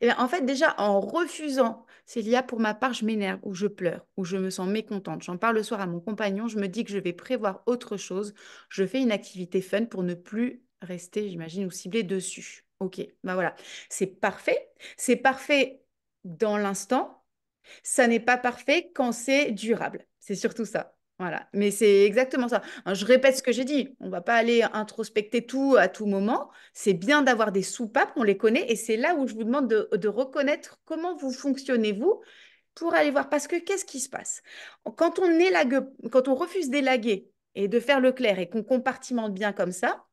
Eh bien, en fait, déjà, en refusant, s'il y a pour ma part, je m'énerve ou je pleure ou je me sens mécontente. J'en parle le soir à mon compagnon, je me dis que je vais prévoir autre chose. Je fais une activité fun pour ne plus rester, j'imagine, ou cibler dessus. Ok, ben voilà. C'est parfait. C'est parfait dans l'instant. Ça n'est pas parfait quand c'est durable. C'est surtout ça. Voilà. Mais c'est exactement ça. Hein, je répète ce que j'ai dit. On ne va pas aller introspecter tout à tout moment. C'est bien d'avoir des soupapes, on les connaît. Et c'est là où je vous demande de reconnaître comment vous fonctionnez, vous, pour aller voir. Parce que qu'est-ce qui se passe? Quand on refuse d'élaguer et de faire le clair et qu'on compartimente bien comme ça,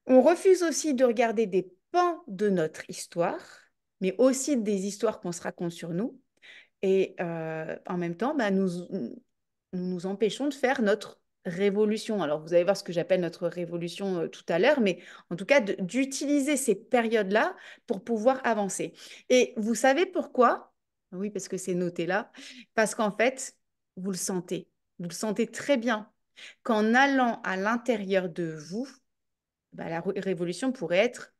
on refuse aussi de regarder des pans de notre histoire, mais aussi des histoires qu'on se raconte sur nous. Et en même temps, bah, nous empêchons de faire notre révolution. Alors, vous allez voir ce que j'appelle notre révolution tout à l'heure, mais en tout cas, d'utiliser ces périodes-là pour pouvoir avancer. Et vous savez pourquoi? Oui, parce que c'est noté là. Parce qu'en fait, vous le sentez. Vous le sentez très bien qu'en allant à l'intérieur de vous, bah, la révolution pourrait être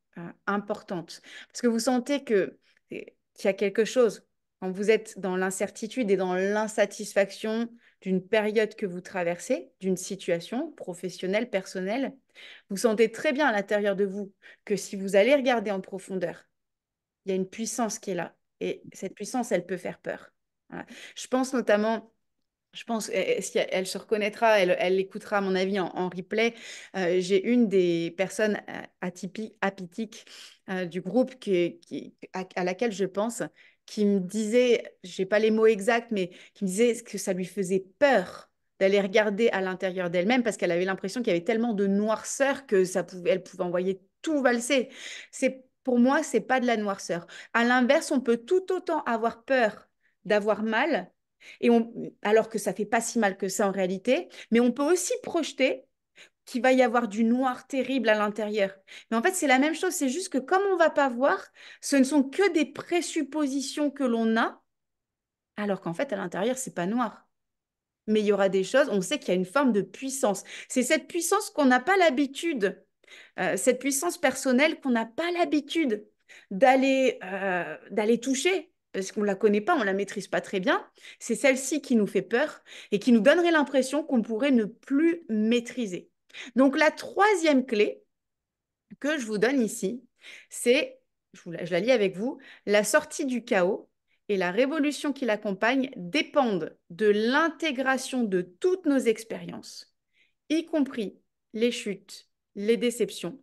importante. Parce que vous sentez qu'il y a quelque chose. Quand vous êtes dans l'incertitude et dans l'insatisfaction d'une période que vous traversez, d'une situation professionnelle, personnelle, vous sentez très bien à l'intérieur de vous que si vous allez regarder en profondeur, il y a une puissance qui est là. Et cette puissance, elle peut faire peur. Voilà. Je pense notamment je pense si elle se reconnaîtra, elle l'écoutera à mon avis en replay. J'ai une des personnes apitiques du groupe à laquelle je pense, qui me disait, je n'ai pas les mots exacts, mais qui me disait que ça lui faisait peur d'aller regarder à l'intérieur d'elle-même parce qu'elle avait l'impression qu'il y avait tellement de noirceur que elle pouvait envoyer tout valser. Pour moi, c'est pas de la noirceur. À l'inverse, on peut tout autant avoir peur d'avoir mal alors que ça fait pas si mal que ça en réalité, mais on peut aussi projeter qu'il va y avoir du noir terrible à l'intérieur. Mais en fait, c'est la même chose, c'est juste que comme on va pas voir, ce ne sont que des présuppositions que l'on a, alors qu'en fait, à l'intérieur, c'est pas noir. Mais il y aura des choses, on sait qu'il y a une forme de puissance. C'est cette puissance qu'on n'a pas l'habitude, cette puissance personnelle qu'on n'a pas l'habitude d'aller toucher, parce qu'on ne la connaît pas, on ne la maîtrise pas très bien. C'est celle-ci qui nous fait peur et qui nous donnerait l'impression qu'on pourrait ne plus maîtriser. Donc la troisième clé que je vous donne ici, c'est, je la lis avec vous, la sortie du chaos et la révolution qui l'accompagne dépendent de l'intégration de toutes nos expériences, y compris les chutes, les déceptions,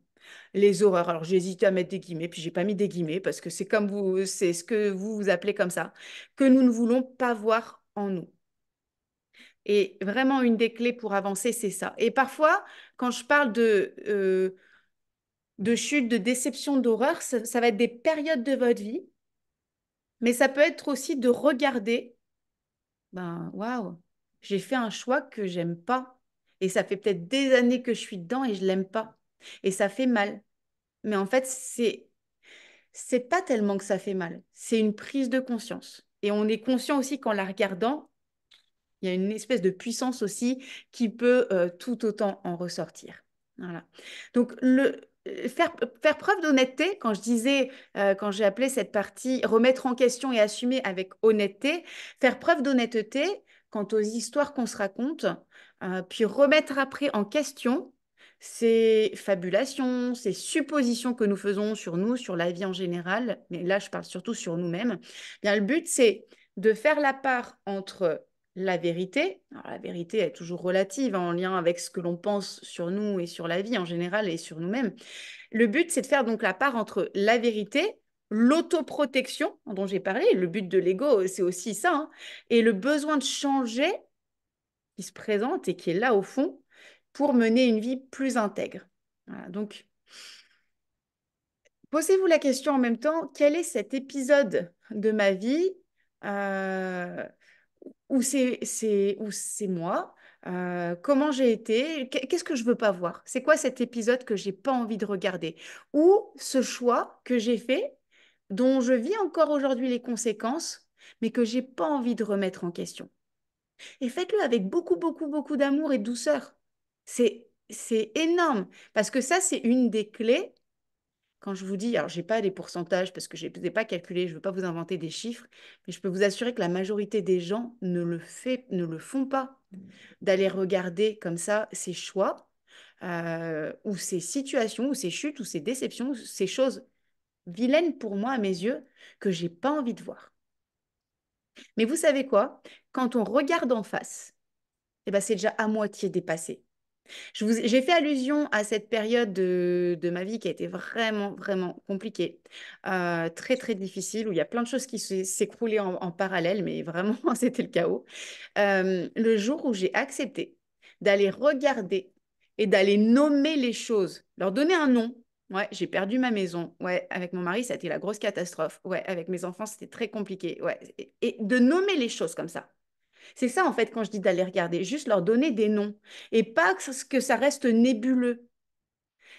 les horreurs. Alors j'ai hésité à mettre des guillemets, puis j'ai pas mis des guillemets parce que c'est comme vous, c'est ce que vous appelez comme ça, que nous ne voulons pas voir en nous. Et vraiment, une des clés pour avancer, c'est ça. Et parfois, quand je parle de chute, de déception, d'horreur, ça va être des périodes de votre vie, mais ça peut être aussi de regarder, ben waouh, j'ai fait un choix que j'aime pas. Et ça fait peut-être des années que je suis dedans et je l'aime pas. Et ça fait mal. Mais en fait, c'est pas tellement que ça fait mal. C'est une prise de conscience. Et on est conscient aussi qu'en la regardant, il y a une espèce de puissance aussi qui peut tout autant en ressortir. Voilà. Donc, faire preuve d'honnêteté, quand je disais, quand j'ai appelé cette partie remettre en question et assumer avec honnêteté, faire preuve d'honnêteté quant aux histoires qu'on se raconte, puis remettre après en question ces fabulations, ces suppositions que nous faisons sur nous, sur la vie en général, mais là je parle surtout sur nous-mêmes. Bien, le but, c'est de faire la part entre la vérité. Alors, la vérité est toujours relative en lien avec ce que l'on pense sur nous et sur la vie en général et sur nous-mêmes. Le but, c'est de faire donc la part entre la vérité, l'autoprotection dont j'ai parlé, le but de l'ego, c'est aussi ça, hein, et le besoin de changer qui se présente et qui est là au fond pour mener une vie plus intègre. Voilà, donc, posez-vous la question en même temps, quel est cet épisode de ma vie euh, où c'est moi, comment j'ai été, qu'est-ce que je veux pas voir? C'est quoi cet épisode que j'ai pas envie de regarder? Ou ce choix que j'ai fait, dont je vis encore aujourd'hui les conséquences, mais que j'ai pas envie de remettre en question. Et faites-le avec beaucoup, beaucoup, beaucoup d'amour et de douceur. C'est énorme, parce que ça, c'est une des clés quand je vous dis, alors je n'ai pas les pourcentages parce que je ne les ai pas calculés, je ne veux pas vous inventer des chiffres, mais je peux vous assurer que la majorité des gens ne le font pas, d'aller regarder comme ça ces choix, ou ces situations, ou ces chutes, ou ces déceptions, ou ces choses vilaines pour moi à mes yeux que j'ai pas envie de voir. Mais vous savez quoi? Quand on regarde en face, eh ben, c'est déjà à moitié dépassé. J'ai fait allusion à cette période de ma vie qui a été vraiment, vraiment compliquée, très, très difficile, où il y a plein de choses qui s'écroulaient en parallèle, mais vraiment, c'était le chaos. Le jour où j'ai accepté d'aller regarder et d'aller nommer les choses, leur donner un nom. Ouais, j'ai perdu ma maison. Ouais, avec mon mari, ça a été la grosse catastrophe. Ouais, avec mes enfants, c'était très compliqué. Ouais, et de nommer les choses comme ça. C'est ça, en fait, quand je dis d'aller regarder, juste leur donner des noms et pas que ça reste nébuleux.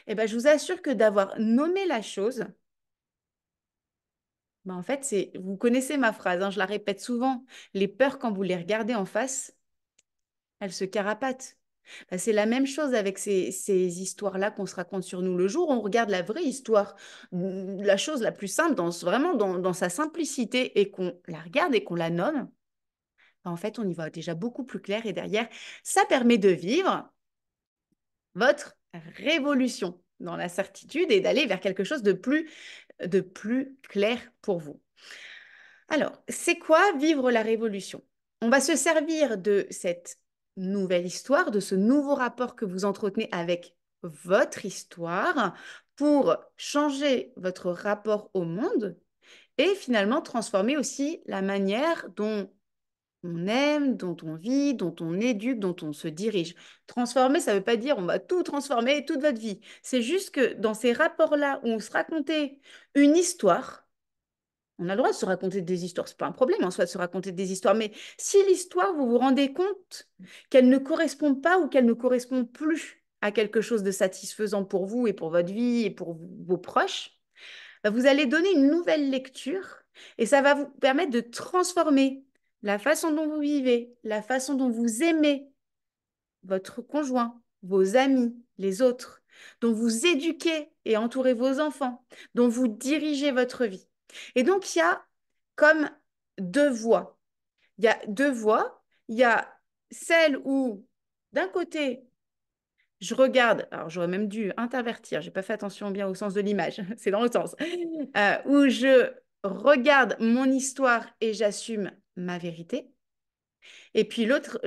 Eh ben, je vous assure que d'avoir nommé la chose, ben, en fait, vous connaissez ma phrase, hein, je la répète souvent, les peurs, quand vous les regardez en face, elles se carapatent. Ben, c'est la même chose avec ces histoires-là qu'on se raconte sur nous. Le jour où on regarde la vraie histoire, la chose la plus simple, vraiment dans sa simplicité, et qu'on la regarde et qu'on la nomme, ben, en fait, on y voit déjà beaucoup plus clair. Et derrière, ça permet de vivre votre révolution dans la certitude et d'aller vers quelque chose de plus clair pour vous. Alors, c'est quoi vivre la révolution? On va se servir de cette nouvelle histoire, de ce nouveau rapport que vous entretenez avec votre histoire pour changer votre rapport au monde et finalement transformer aussi la manière dont on aime, dont on vit, dont on éduque, dont on se dirige. Transformer, ça ne veut pas dire on va tout transformer toute votre vie. C'est juste que dans ces rapports-là où on se racontait une histoire, on a le droit de se raconter des histoires, c'est pas un problème en soi de se raconter des histoires, mais si l'histoire, vous vous rendez compte qu'elle ne correspond pas ou qu'elle ne correspond plus à quelque chose de satisfaisant pour vous et pour votre vie et pour vos proches, bah, vous allez donner une nouvelle lecture et ça va vous permettre de transformer la façon dont vous vivez, la façon dont vous aimez votre conjoint, vos amis, les autres, dont vous éduquez et entourez vos enfants, dont vous dirigez votre vie. Et donc, il y a comme deux voies. Il y a deux voies. Il y a celle où, d'un côté, je regarde, alors j'aurais même dû intervertir, j'ai pas fait attention bien au sens de l'image, c'est dans le sens, où je regarde mon histoire et j'assume ma vérité. Et puis l'autre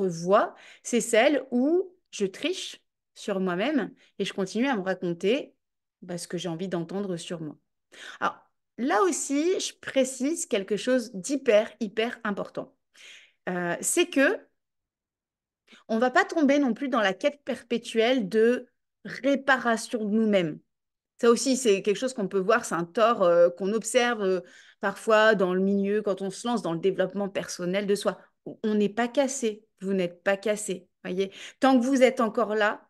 voie, c'est celle où je triche sur moi-même et je continue à me raconter ce que j'ai envie d'entendre sur moi. Alors là aussi, je précise quelque chose d'hyper, hyper important. C'est que on ne va pas tomber non plus dans la quête perpétuelle de réparation de nous-mêmes. Ça aussi, c'est quelque chose qu'on peut voir, c'est un tort qu'on observe parfois dans le milieu quand on se lance dans le développement personnel de soi. On n'est pas cassé, vous n'êtes pas cassé. Voyez, tant que vous êtes encore là,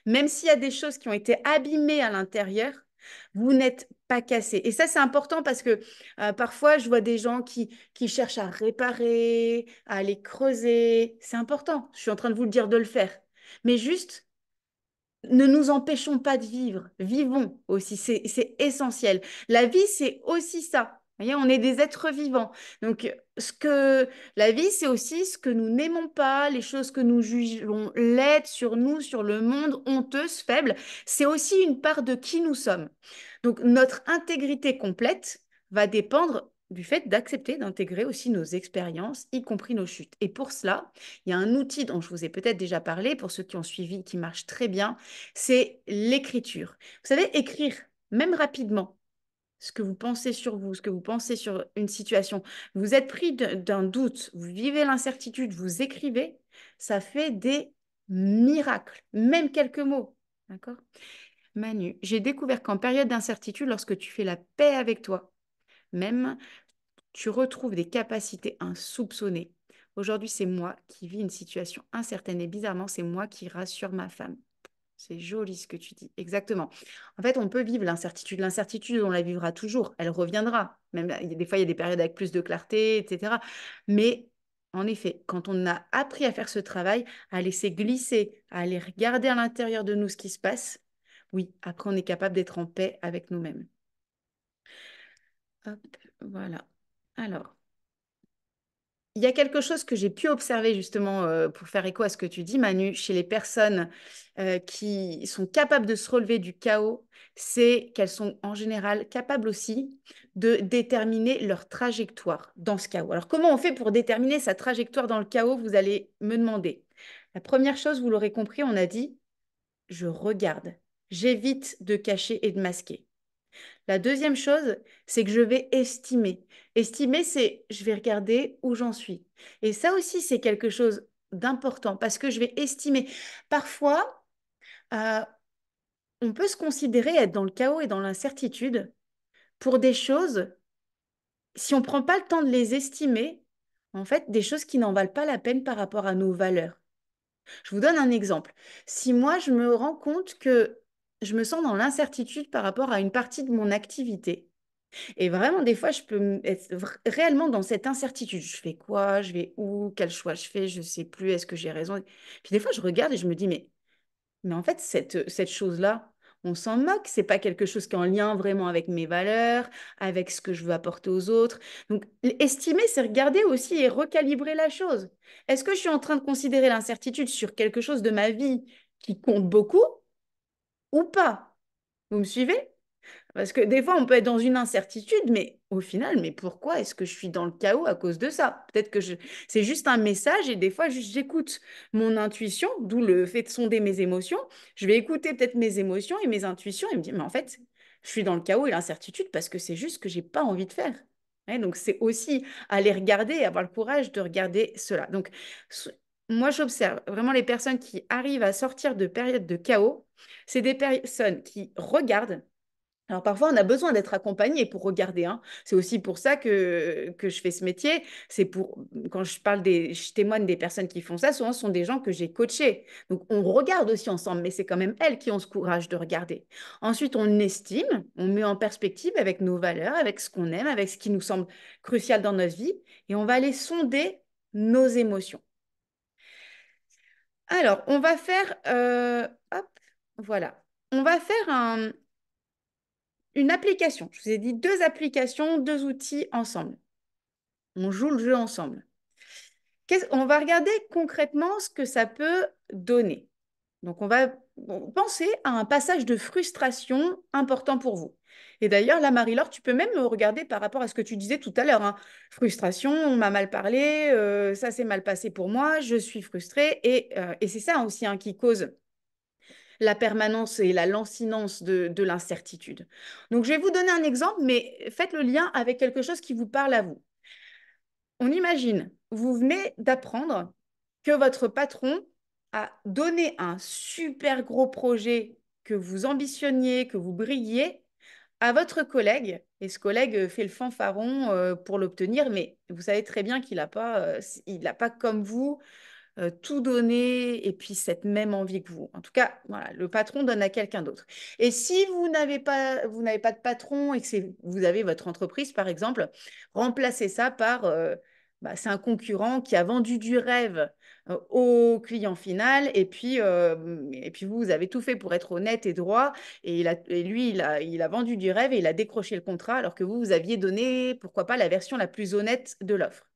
même s'il y a des choses qui ont été abîmées à l'intérieur, vous n'êtes pas cassé. Et ça, c'est important parce que parfois, je vois des gens qui cherchent à réparer, à aller creuser. C'est important. Je suis en train de vous le dire de le faire. Mais juste, ne nous empêchons pas de vivre. Vivons aussi. C'est essentiel. La vie, c'est aussi ça. Vous voyez, on est des êtres vivants. Donc, la vie, c'est aussi ce que nous n'aimons pas, les choses que nous jugeons laides sur nous, sur le monde, honteuses, faibles. C'est aussi une part de qui nous sommes. Donc, notre intégrité complète va dépendre du fait d'accepter d'intégrer aussi nos expériences, y compris nos chutes. Et pour cela, il y a un outil dont je vous ai peut-être déjà parlé, pour ceux qui ont suivi, qui marche très bien, c'est l'écriture. Vous savez, écrire, même rapidement, ce que vous pensez sur vous, ce que vous pensez sur une situation. Vous êtes pris d'un doute, vous vivez l'incertitude, vous écrivez, ça fait des miracles, même quelques mots. D'accord? Manu, j'ai découvert qu'en période d'incertitude, lorsque tu fais la paix avec toi, même tu retrouves des capacités insoupçonnées. Aujourd'hui, c'est moi qui vis une situation incertaine et bizarrement, c'est moi qui rassure ma femme. C'est joli ce que tu dis. Exactement. En fait, on peut vivre l'incertitude. L'incertitude, on la vivra toujours. Elle reviendra. Même des fois, il y a des périodes avec plus de clarté, etc. Mais en effet, quand on a appris à faire ce travail, à laisser glisser, à aller regarder à l'intérieur de nous ce qui se passe, Oui, après, on est capable d'être en paix avec nous-mêmes. Hop, voilà. Alors, il y a quelque chose que j'ai pu observer justement pour faire écho à ce que tu dis, Manu, chez les personnes qui sont capables de se relever du chaos, c'est qu'elles sont en général capables aussi de déterminer leur trajectoire dans ce chaos. Alors, comment on fait pour déterminer sa trajectoire dans le chaos, vous allez me demander. La première chose, vous l'aurez compris, on a dit, je regarde. J'évite de cacher et de masquer. La deuxième chose, c'est que je vais estimer. Estimer, c'est je vais regarder où j'en suis. Et ça aussi, c'est quelque chose d'important parce que je vais estimer. Parfois, euh, on peut se considérer être dans le chaos et dans l'incertitude pour des choses, si on ne prend pas le temps de les estimer, en fait, des choses qui n'en valent pas la peine par rapport à nos valeurs. Je vous donne un exemple. Si moi, je me rends compte que je me sens dans l'incertitude par rapport à une partie de mon activité, et vraiment, des fois, je peux être réellement dans cette incertitude. Je fais quoi? Je vais où? Quel choix je fais? Je ne sais plus. Est-ce que j'ai raison? Puis des fois, je regarde et je me dis, mais en fait, cette chose-là, on s'en moque. C'est pas quelque chose qui est en lien vraiment avec mes valeurs, avec ce que je veux apporter aux autres. Donc, estimer, c'est regarder aussi et recalibrer la chose. Est-ce que je suis en train de considérer l'incertitude sur quelque chose de ma vie qui compte beaucoup ou pas? Vous me suivez? Parce que des fois, on peut être dans une incertitude, mais au final, mais pourquoi est-ce que je suis dans le chaos à cause de ça? Peut-être que c'est juste un message et des fois, juste j'écoute mon intuition, d'où le fait de sonder mes émotions. Je vais écouter peut-être mes émotions et mes intuitions et me dire, mais en fait, je suis dans le chaos et l'incertitude parce que c'est juste ce que j'ai pas envie de faire. Ouais, donc, c'est aussi aller regarder et avoir le courage de regarder cela. Donc, moi, j'observe vraiment les personnes qui arrivent à sortir de périodes de chaos. C'est des personnes qui regardent. Alors parfois, on a besoin d'être accompagné pour regarder, hein. C'est aussi pour ça que je fais ce métier. C'est pour, quand je parle je témoigne des personnes qui font ça, souvent ce sont des gens que j'ai coachés. Donc on regarde aussi ensemble, mais c'est quand même elles qui ont ce courage de regarder. Ensuite, on estime, on met en perspective avec nos valeurs, avec ce qu'on aime, avec ce qui nous semble crucial dans notre vie, et on va aller sonder nos émotions. Alors, on va faire, hop, voilà. On va faire une application. Je vous ai dit deux applications, deux outils ensemble. On joue le jeu ensemble. On va regarder concrètement ce que ça peut donner. Donc, on va penser à un passage de frustration important pour vous. Et d'ailleurs, là, Marie-Laure, tu peux même me regarder par rapport à ce que tu disais tout à l'heure, hein. Frustration, on m'a mal parlé, ça s'est mal passé pour moi, je suis frustrée. Et c'est ça aussi, hein, qui cause la permanence et la lancinance de l'incertitude. Donc, je vais vous donner un exemple, mais faites le lien avec quelque chose qui vous parle à vous. On imagine, vous venez d'apprendre que votre patron a donné un super gros projet que vous ambitionniez, que vous brilliez à votre collègue, et ce collègue fait le fanfaron pour l'obtenir, mais vous savez très bien qu'il n'a pas comme vous tout donner et puis cette même envie que vous. En tout cas, voilà, le patron donne à quelqu'un d'autre. Et si vous n'avez pas de patron et que vous avez votre entreprise, par exemple, remplacez ça par, c'est un concurrent qui a vendu du rêve au client final et puis vous avez tout fait pour être honnête et droit et lui, il a vendu du rêve et il a décroché le contrat alors que vous aviez donné, pourquoi pas, la version la plus honnête de l'offre.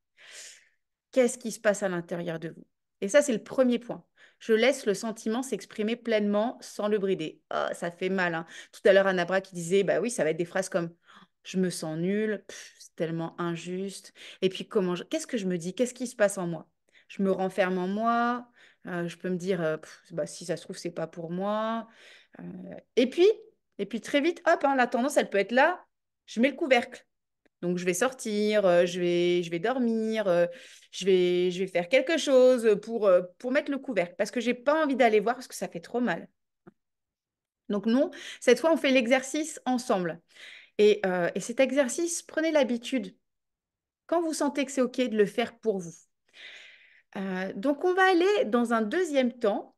Qu'est-ce qui se passe à l'intérieur de vous? Et ça, c'est le premier point. Je laisse le sentiment s'exprimer pleinement sans le brider. Oh, ça fait mal, hein. Tout à l'heure, Anabra qui disait, bah oui, ça va être des phrases comme je me sens nulle, c'est tellement injuste. Et puis, qu'est-ce que je me dis? Qu'est-ce qui se passe en moi? Je me renferme en moi. Je peux me dire, bah, si ça se trouve, c'est pas pour moi. Euh, et puis, et puis très vite, hop, hein, la tendance, elle peut être là. Je mets le couvercle. Donc, je vais sortir, je vais dormir, je vais faire quelque chose pour mettre le couvercle parce que j'ai pas envie d'aller voir parce que ça fait trop mal. Donc, non, cette fois, on fait l'exercice ensemble. Et cet exercice, prenez l'habitude, quand vous sentez que c'est OK, de le faire pour vous. Donc, on va aller dans un deuxième temps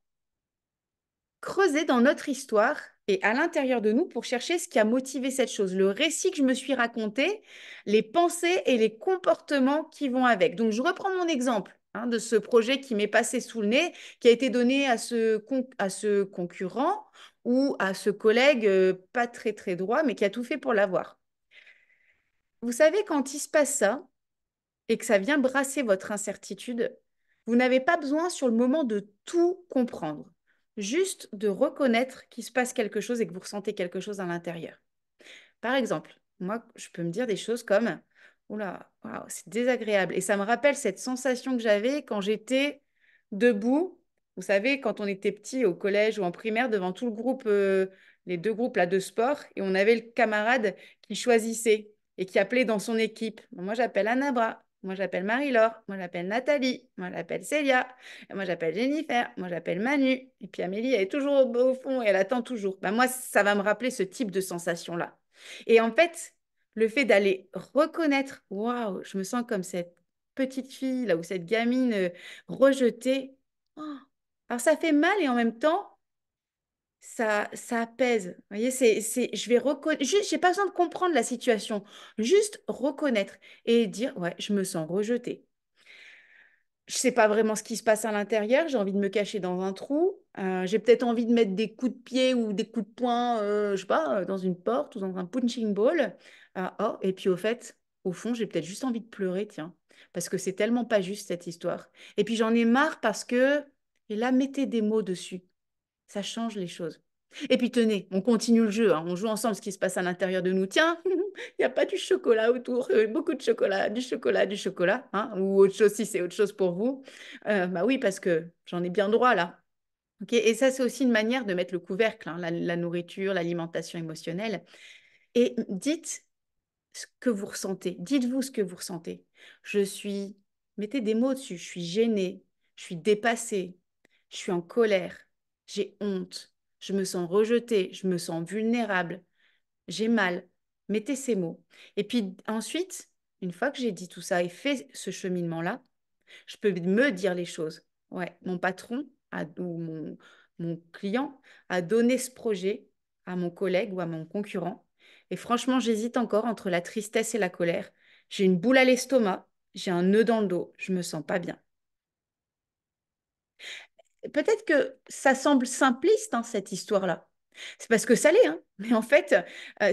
creuser dans notre histoire et à l'intérieur de nous pour chercher ce qui a motivé cette chose, le récit que je me suis raconté, les pensées et les comportements qui vont avec. Donc, je reprends mon exemple de ce projet qui m'est passé sous le nez, qui a été donné à ce concurrent ou à ce collègue pas très très droit, mais qui a tout fait pour l'avoir. Vous savez, quand il se passe ça et que ça vient brasser votre incertitude, vous n'avez pas besoin sur le moment de tout comprendre, juste de reconnaître qu'il se passe quelque chose et que vous ressentez quelque chose à l'intérieur. Par exemple, moi, je peux me dire des choses comme, oula, waouh, c'est désagréable. Et ça me rappelle cette sensation que j'avais quand j'étais debout. Vous savez, quand on était petit au collège ou en primaire, devant tout le groupe, les deux groupes là, de sport, et on avait le camarade qui choisissait et qui appelait dans son équipe. Bon, moi, j'appelle Anna Bra. Moi, j'appelle Marie-Laure. Moi, j'appelle Nathalie. Moi, j'appelle Célia. Et moi, j'appelle Jennifer. Moi, j'appelle Manu. Et puis Amélie, elle est toujours au fond et elle attend toujours. Ben, moi, ça va me rappeler ce type de sensation-là. Et en fait, le fait d'aller reconnaître, waouh, je me sens comme cette petite fille là ou cette gamine rejetée. Oh, alors ça fait mal et en même temps, ça apaise. Vous voyez, je vais reconnaître, juste, j'ai pas besoin de comprendre la situation, juste reconnaître et dire, ouais, je me sens rejetée. Je sais pas vraiment ce qui se passe à l'intérieur, j'ai envie de me cacher dans un trou, j'ai peut-être envie de mettre des coups de pied ou des coups de poing, je sais pas, dans une porte ou dans un punching ball. Oh, et puis au fait, au fond, j'ai peut-être juste envie de pleurer, tiens, parce que c'est tellement pas juste cette histoire. Et puis j'en ai marre parce que, et là, mettez des mots dessus, ça change les choses. Et puis tenez, on continue le jeu, hein, on joue ensemble ce qui se passe à l'intérieur de nous. Tiens, il n'y a pas du chocolat autour, beaucoup de chocolat, du chocolat, hein, ou autre chose si c'est autre chose pour vous. Bah oui, parce que j'en ai bien droit là. Ok. Et ça, c'est aussi une manière de mettre le couvercle, hein, la nourriture, l'alimentation émotionnelle. Et dites ce que vous ressentez. Dites-vous ce que vous ressentez. Je suis, mettez des mots dessus. Je suis gênée, je suis dépassée, je suis en colère, j'ai honte, je me sens rejetée, je me sens vulnérable, j'ai mal. Mettez ces mots. Et puis ensuite, une fois que j'ai dit tout ça et fait ce cheminement-là, je peux me dire les choses. Ouais, mon patron ou mon client a donné ce projet à mon collègue ou à mon concurrent. Et franchement, j'hésite encore entre la tristesse et la colère. J'ai une boule à l'estomac, j'ai un nœud dans le dos, je me sens pas bien. Peut-être que ça semble simpliste, hein, cette histoire-là. C'est parce que ça l'est, hein. Mais en fait,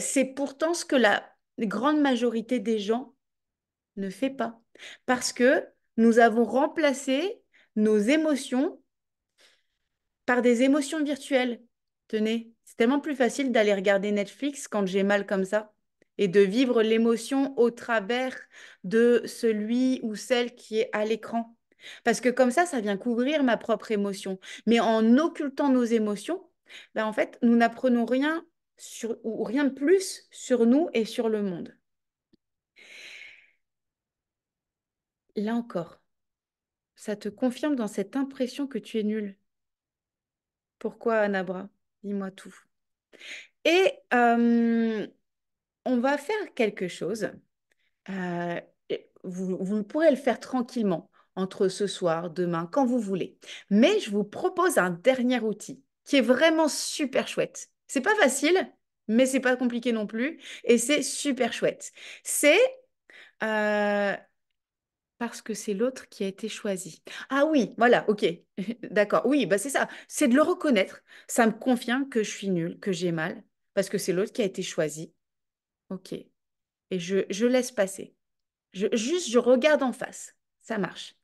c'est pourtant ce que la grande majorité des gens ne fait pas. Parce que nous avons remplacé nos émotions par des émotions virtuelles. Tenez, c'est tellement plus facile d'aller regarder Netflix quand j'ai mal comme ça et de vivre l'émotion au travers de celui ou celle qui est à l'écran. Parce que comme ça vient couvrir ma propre émotion. Mais en occultant nos émotions, ben en fait, nous n'apprenons rien sur, ou rien de plus sur nous et sur le monde. Là encore, ça te confirme dans cette impression que tu es nul. Pourquoi, Anabra? Dis-moi tout. Et on va faire quelque chose. Vous pourrez le faire tranquillement entre ce soir, demain, quand vous voulez. Mais je vous propose un dernier outil qui est vraiment super chouette. C'est pas facile, mais c'est pas compliqué non plus. Et c'est super chouette. C'est euh, parce que c'est l'autre qui a été choisi. Ah oui, voilà, ok. D'accord. Oui, bah c'est ça. C'est de le reconnaître. Ça me confirme que je suis nulle, que j'ai mal, parce que c'est l'autre qui a été choisi. Ok. Et je laisse passer. Juste, je regarde en face. Ça marche.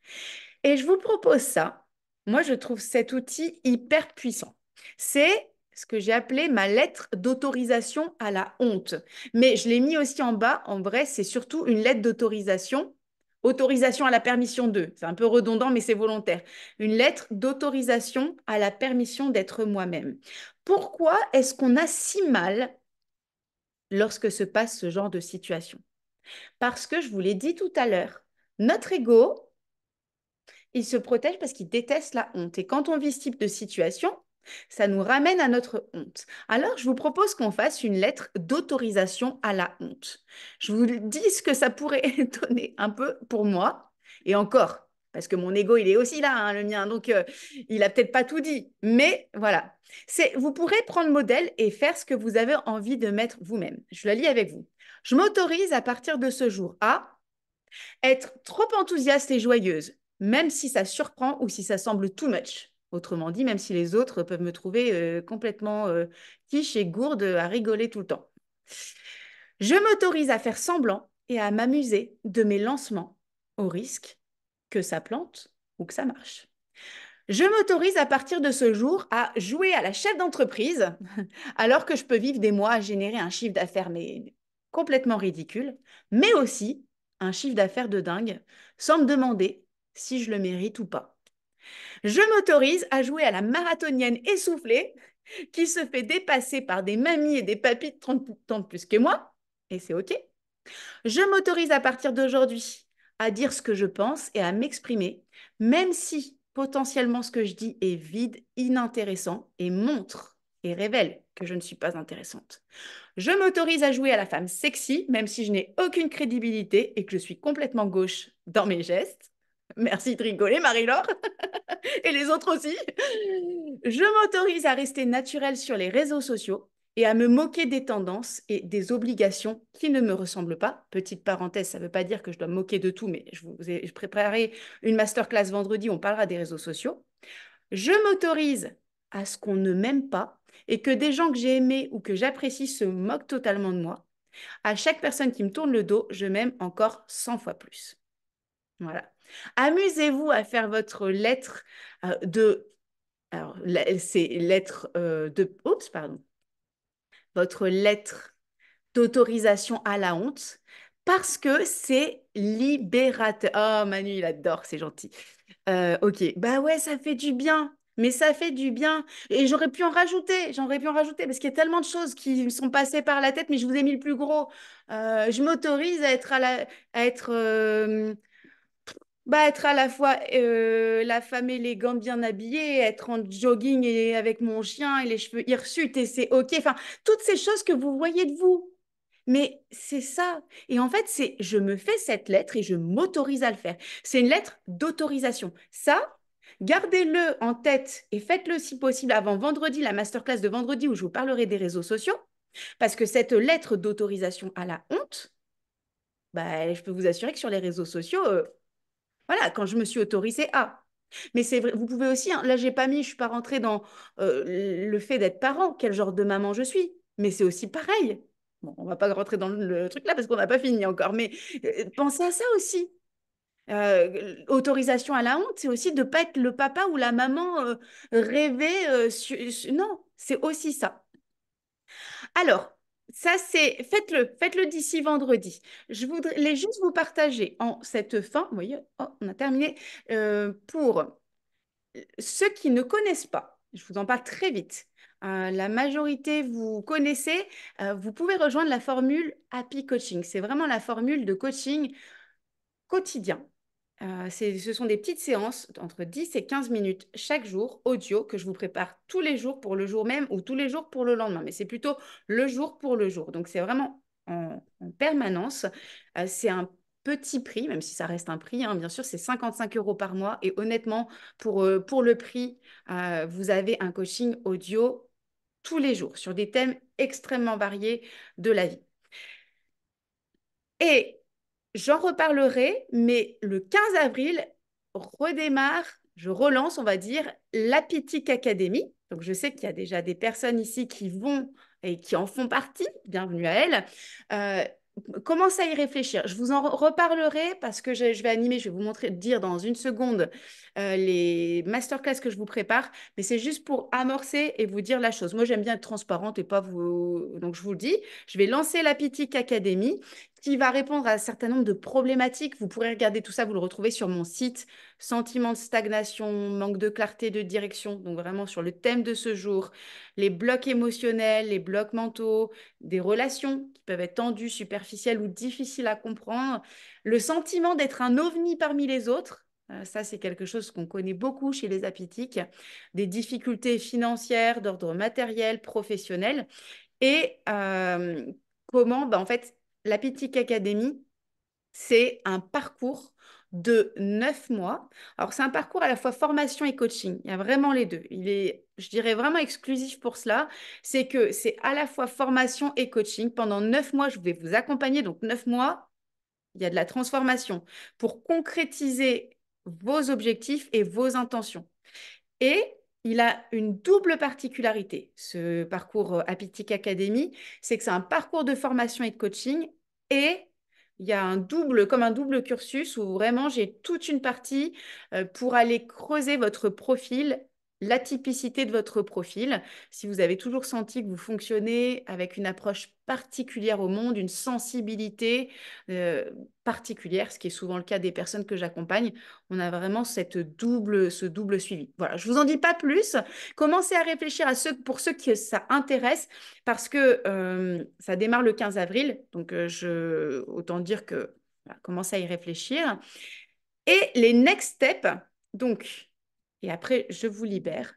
Et je vous propose ça. Moi, je trouve cet outil hyper puissant. C'est ce que j'ai appelé ma lettre d'autorisation à la honte. Mais je l'ai mis aussi en bas. En vrai, c'est surtout une lettre d'autorisation. Autorisation à la permission d'eux. C'est un peu redondant, mais c'est volontaire. Une lettre d'autorisation à la permission d'être moi-même. Pourquoi est-ce qu'on a si mal lorsque se passe ce genre de situation? Parce que je vous l'ai dit tout à l'heure, notre ego, il se protège parce qu'il déteste la honte. Et quand on vit ce type de situation, ça nous ramène à notre honte. Alors, je vous propose qu'on fasse une lettre d'autorisation à la honte. Je vous dis ce que ça pourrait donner un peu pour moi. Et encore, parce que mon ego, il est aussi là, hein, le mien. Donc, il a peut-être pas tout dit. Mais voilà. Vous pourrez prendre modèle et faire ce que vous avez envie de mettre vous-même. Je la lis avec vous. Je m'autorise à partir de ce jour à être trop enthousiaste et joyeuse, même si ça surprend ou si ça semble too much. Autrement dit, même si les autres peuvent me trouver complètement quiche et gourde à rigoler tout le temps. Je m'autorise à faire semblant et à m'amuser de mes lancements au risque que ça plante ou que ça marche. Je m'autorise à partir de ce jour à jouer à la chef d'entreprise alors que je peux vivre des mois à générer un chiffre d'affaires mais complètement ridicule, mais aussi un chiffre d'affaires de dingue sans me demander si je le mérite ou pas. Je m'autorise à jouer à la marathonienne essoufflée qui se fait dépasser par des mamies et des papis de 30 ans de plus que moi, et c'est OK. Je m'autorise à partir d'aujourd'hui à dire ce que je pense et à m'exprimer, même si potentiellement ce que je dis est vide, inintéressant et montre et révèle que je ne suis pas intéressante. Je m'autorise à jouer à la femme sexy, même si je n'ai aucune crédibilité et que je suis complètement gauche dans mes gestes. Merci de rigoler, Marie-Laure, et les autres aussi. Je m'autorise à rester naturelle sur les réseaux sociaux et à me moquer des tendances et des obligations qui ne me ressemblent pas. Petite parenthèse, ça ne veut pas dire que je dois me moquer de tout, mais je vous ai préparé une masterclass vendredi, on parlera des réseaux sociaux. Je m'autorise à ce qu'on ne m'aime pas et que des gens que j'ai aimés ou que j'apprécie se moquent totalement de moi. À chaque personne qui me tourne le dos, je m'aime encore 100 fois plus. Voilà. Amusez-vous à faire votre lettre de... Alors, c'est lettre de... Oups, pardon. Votre lettre d'autorisation à la honte parce que c'est libérateur. Oh, Manu, il adore, c'est gentil. Ok, bah ouais, ça fait du bien. Mais ça fait du bien. Et j'aurais pu en rajouter, parce qu'il y a tellement de choses qui me sont passées par la tête, mais je vous ai mis le plus gros. Je m'autorise à être être à la fois la femme élégante, bien habillée, être en jogging et avec mon chien et les cheveux hirsutes, et c'est OK. Enfin, toutes ces choses que vous voyez de vous. Mais c'est ça. Et en fait, c'est je me fais cette lettre et je m'autorise à le faire. C'est une lettre d'autorisation. Ça, gardez-le en tête et faites-le si possible avant vendredi, la masterclass de vendredi où je vous parlerai des réseaux sociaux. Parce que cette lettre d'autorisation à la honte, bah, je peux vous assurer que sur les réseaux sociaux, voilà, quand je me suis autorisée à. Mais c'est vrai, vous pouvez aussi, hein, là, j'ai pas mis, je suis pas rentrée dans le fait d'être parent, quel genre de maman je suis. Mais c'est aussi pareil. Bon, on va pas rentrer dans le truc là parce qu'on n'a pas fini encore, mais pensez à ça aussi. Autorisation à la honte, c'est aussi de ne pas être le papa ou la maman rêvée. Non, c'est aussi ça. Alors, ça c'est, faites-le d'ici vendredi. Je voudrais juste vous partager en cette fin, vous voyez, oh, on a terminé, pour ceux qui ne connaissent pas, je vous en parle très vite. La majorité, vous connaissez, vous pouvez rejoindre la formule Happy Coaching. C'est vraiment la formule de coaching quotidien. Ce sont des petites séances entre 10 et 15 minutes chaque jour, audio, que je vous prépare tous les jours pour le jour même ou tous les jours pour le lendemain. Mais c'est plutôt le jour pour le jour. Donc, c'est vraiment en permanence. C'est un petit prix, même si ça reste un prix, hein, bien sûr, c'est 55 € par mois. Et honnêtement, pour le prix, vous avez un coaching audio tous les jours sur des thèmes extrêmement variés de la vie. Et j'en reparlerai, mais le 15 avril redémarre, je relance, on va dire, l'Apitic Academy. Donc, je sais qu'il y a déjà des personnes ici qui vont et qui en font partie. Bienvenue à elles. Euh, Commencez à y réfléchir. Je vous en reparlerai parce que je vais animer, je vais vous montrer, dire dans une seconde les masterclass que je vous prépare, mais c'est juste pour amorcer et vous dire la chose. Moi, j'aime bien être transparente et pas vous... Donc, je vous le dis, je vais lancer la Pitic Academy qui va répondre à un certain nombre de problématiques. Vous pourrez regarder tout ça, vous le retrouvez sur mon site. Sentiment de stagnation, manque de clarté de direction, donc vraiment sur le thème de ce jour, les blocs émotionnels, les blocs mentaux, des relations qui peuvent être tendues, superficielles ou difficiles à comprendre, le sentiment d'être un ovni parmi les autres. Ça, c'est quelque chose qu'on connaît beaucoup chez les apitiques, des difficultés financières d'ordre matériel, professionnel, et comment, en fait, l'Apitic Academy, c'est un parcours de 9 mois. Alors, c'est un parcours à la fois formation et coaching. Il y a vraiment les deux. Il est, je dirais, vraiment exclusif pour cela. C'est que c'est à la fois formation et coaching. Pendant 9 mois, je vais vous accompagner. Donc, 9 mois, il y a de la transformation pour concrétiser vos objectifs et vos intentions. Et il a une double particularité, ce parcours Apitic Academy, c'est que c'est un parcours de formation et de coaching et il y a comme un double cursus où vraiment j'ai toute une partie pour aller creuser votre profil, l'atypicité de votre profil. Si vous avez toujours senti que vous fonctionnez avec une approche particulière au monde, une sensibilité euh, particulière, ce qui est souvent le cas des personnes que j'accompagne, on a vraiment ce double suivi. Voilà, je vous en dis pas plus. Commencez à réfléchir pour ceux qui ça intéresse, parce que ça démarre le 15 avril. Donc, autant dire que voilà, commencez à y réfléchir. Et les next steps, donc, et après, je vous libère.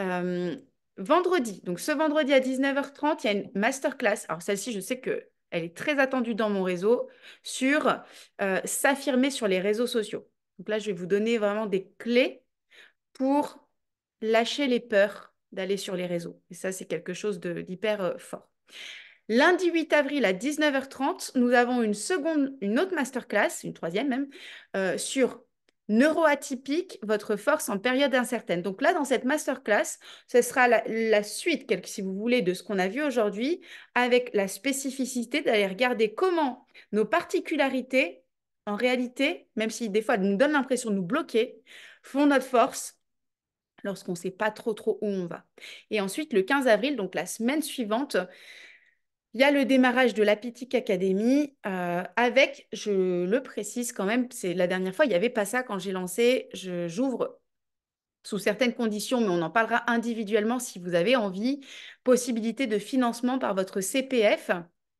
Euh, vendredi, donc ce vendredi à 19h30, il y a une masterclass. Alors celle-ci, je sais que elle est très attendue dans mon réseau sur s'affirmer sur les réseaux sociaux. Donc là, je vais vous donner vraiment des clés pour lâcher les peurs d'aller sur les réseaux. Et ça, c'est quelque chose d'hyper fort. Lundi 8 avril à 19h30, nous avons une autre masterclass, une troisième même, sur neuroatypique, votre force en période incertaine. Donc là, dans cette masterclass, ce sera la suite, si vous voulez, de ce qu'on a vu aujourd'hui, avec la spécificité d'aller regarder comment nos particularités, en réalité, même si des fois elles nous donnent l'impression de nous bloquer, font notre force lorsqu'on ne sait pas trop où on va. Et ensuite, le 15 avril, donc la semaine suivante, il y a le démarrage de la Pitic Academy avec, je le précise quand même, c'est la dernière fois, il n'y avait pas ça quand j'ai lancé. J'ouvre sous certaines conditions, mais on en parlera individuellement si vous avez envie, possibilité de financement par votre CPF,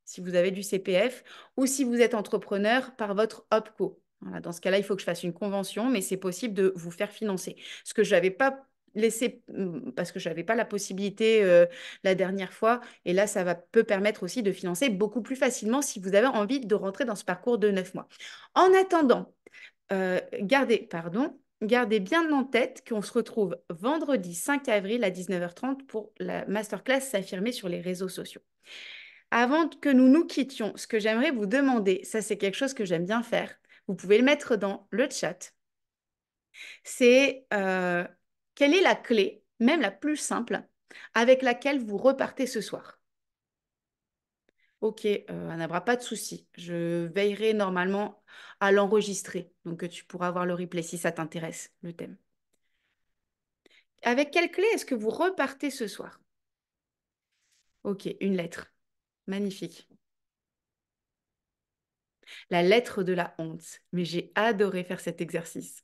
si vous avez du CPF, ou si vous êtes entrepreneur par votre OPCO. Voilà, dans ce cas-là, il faut que je fasse une convention, mais c'est possible de vous faire financer. Ce que je n'avais pas laissé, parce que je n'avais pas la possibilité la dernière fois, et là, peut permettre aussi de financer beaucoup plus facilement si vous avez envie de rentrer dans ce parcours de 9 mois. En attendant, gardez bien en tête qu'on se retrouve vendredi 5 avril à 19h30 pour la masterclass s'affirmer sur les réseaux sociaux. Avant que nous nous quittions, ce que j'aimerais vous demander, ça c'est quelque chose que j'aime bien faire, vous pouvez le mettre dans le chat, c'est quelle est la clé, même la plus simple, avec laquelle vous repartez ce soir? Ok, Anabra, pas de souci. Je veillerai normalement à l'enregistrer. Donc, tu pourras voir le replay si ça t'intéresse, le thème. Avec quelle clé est-ce que vous repartez ce soir? Ok, une lettre. Magnifique. La lettre de la honte. Mais j'ai adoré faire cet exercice.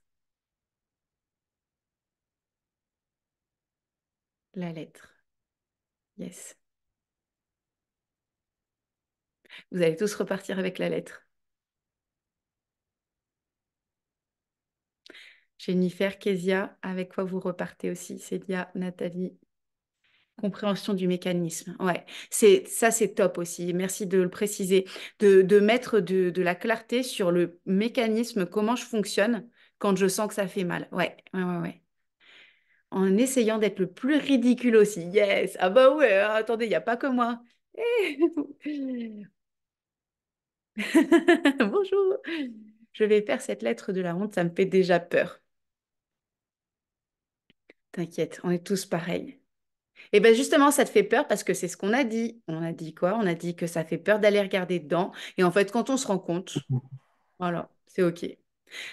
La lettre. Yes. Vous allez tous repartir avec la lettre. Jennifer, Kezia, avec quoi vous repartez aussi? Célia, Nathalie. Compréhension du mécanisme. Ouais, c'est top aussi. Merci de le préciser, de mettre de la clarté sur le mécanisme, comment je fonctionne quand je sens que ça fait mal. Ouais, ouais, ouais, ouais. En essayant d'être le plus ridicule aussi. Yes. Ah bah ouais, attendez, il n'y a pas que moi. Bonjour. Je vais faire cette lettre de la honte, ça me fait déjà peur. T'inquiète, on est tous pareils. Et bien justement, ça te fait peur parce que c'est ce qu'on a dit. On a dit quoi? On a dit que ça fait peur d'aller regarder dedans. Et en fait, quand on se rend compte, voilà, c'est OK.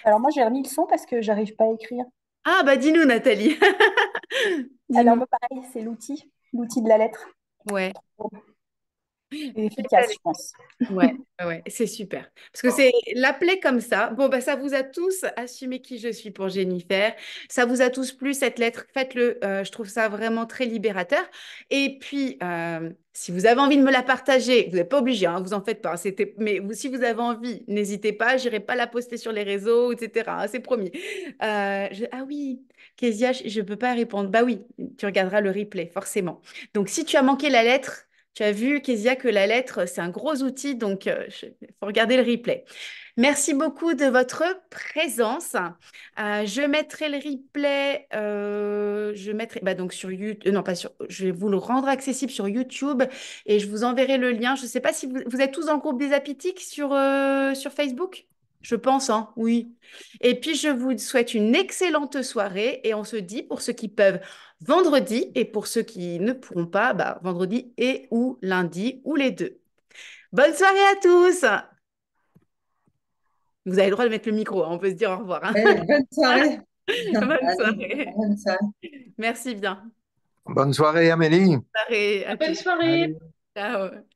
Alors moi, j'ai remis le son parce que j'arrive pas à écrire. Ah bah dis-nous, Nathalie. Alors Dis-nous. moi, pareil, c'est l'outil de la lettre. Ouais. C'est efficace, je pense. Ouais, ouais, c'est super. Parce que c'est l'appeler comme ça. Bon, bah, ça vous a tous assumé qui je suis pour Jennifer. Ça vous a tous plu cette lettre. Faites-le. Je trouve ça vraiment très libérateur. Et puis, si vous avez envie de me la partager, vous n'êtes pas obligé, hein, vous en faites pas. Mais si vous avez envie, n'hésitez pas. J'irai pas la poster sur les réseaux, etc. Hein, c'est promis. Ah oui, Kezia, je ne peux pas répondre. Bah oui, tu regarderas le replay, forcément. Donc, si tu as manqué la lettre, tu as vu, Kezia, que la lettre, c'est un gros outil, donc il faut regarder le replay. Merci beaucoup de votre présence. Je mettrai le replay, je mettrai bah, donc sur YouTube, non pas sur, je vais vous le rendre accessible sur YouTube et je vous enverrai le lien. Je ne sais pas si vous êtes tous dans le groupe des Apitiques sur Facebook. Je pense, hein, oui. Et puis, je vous souhaite une excellente soirée et on se dit, pour ceux qui peuvent, vendredi et pour ceux qui ne pourront pas, bah, vendredi et ou lundi ou les deux. Bonne soirée à tous! Vous avez le droit de mettre le micro, hein, on peut se dire au revoir, hein. Bonne soirée. Bonne Allez, soirée. bonne soirée. Merci bien. Bonne soirée, Amélie. Bonne soirée à Bonne tous. soirée. Allez. Ciao.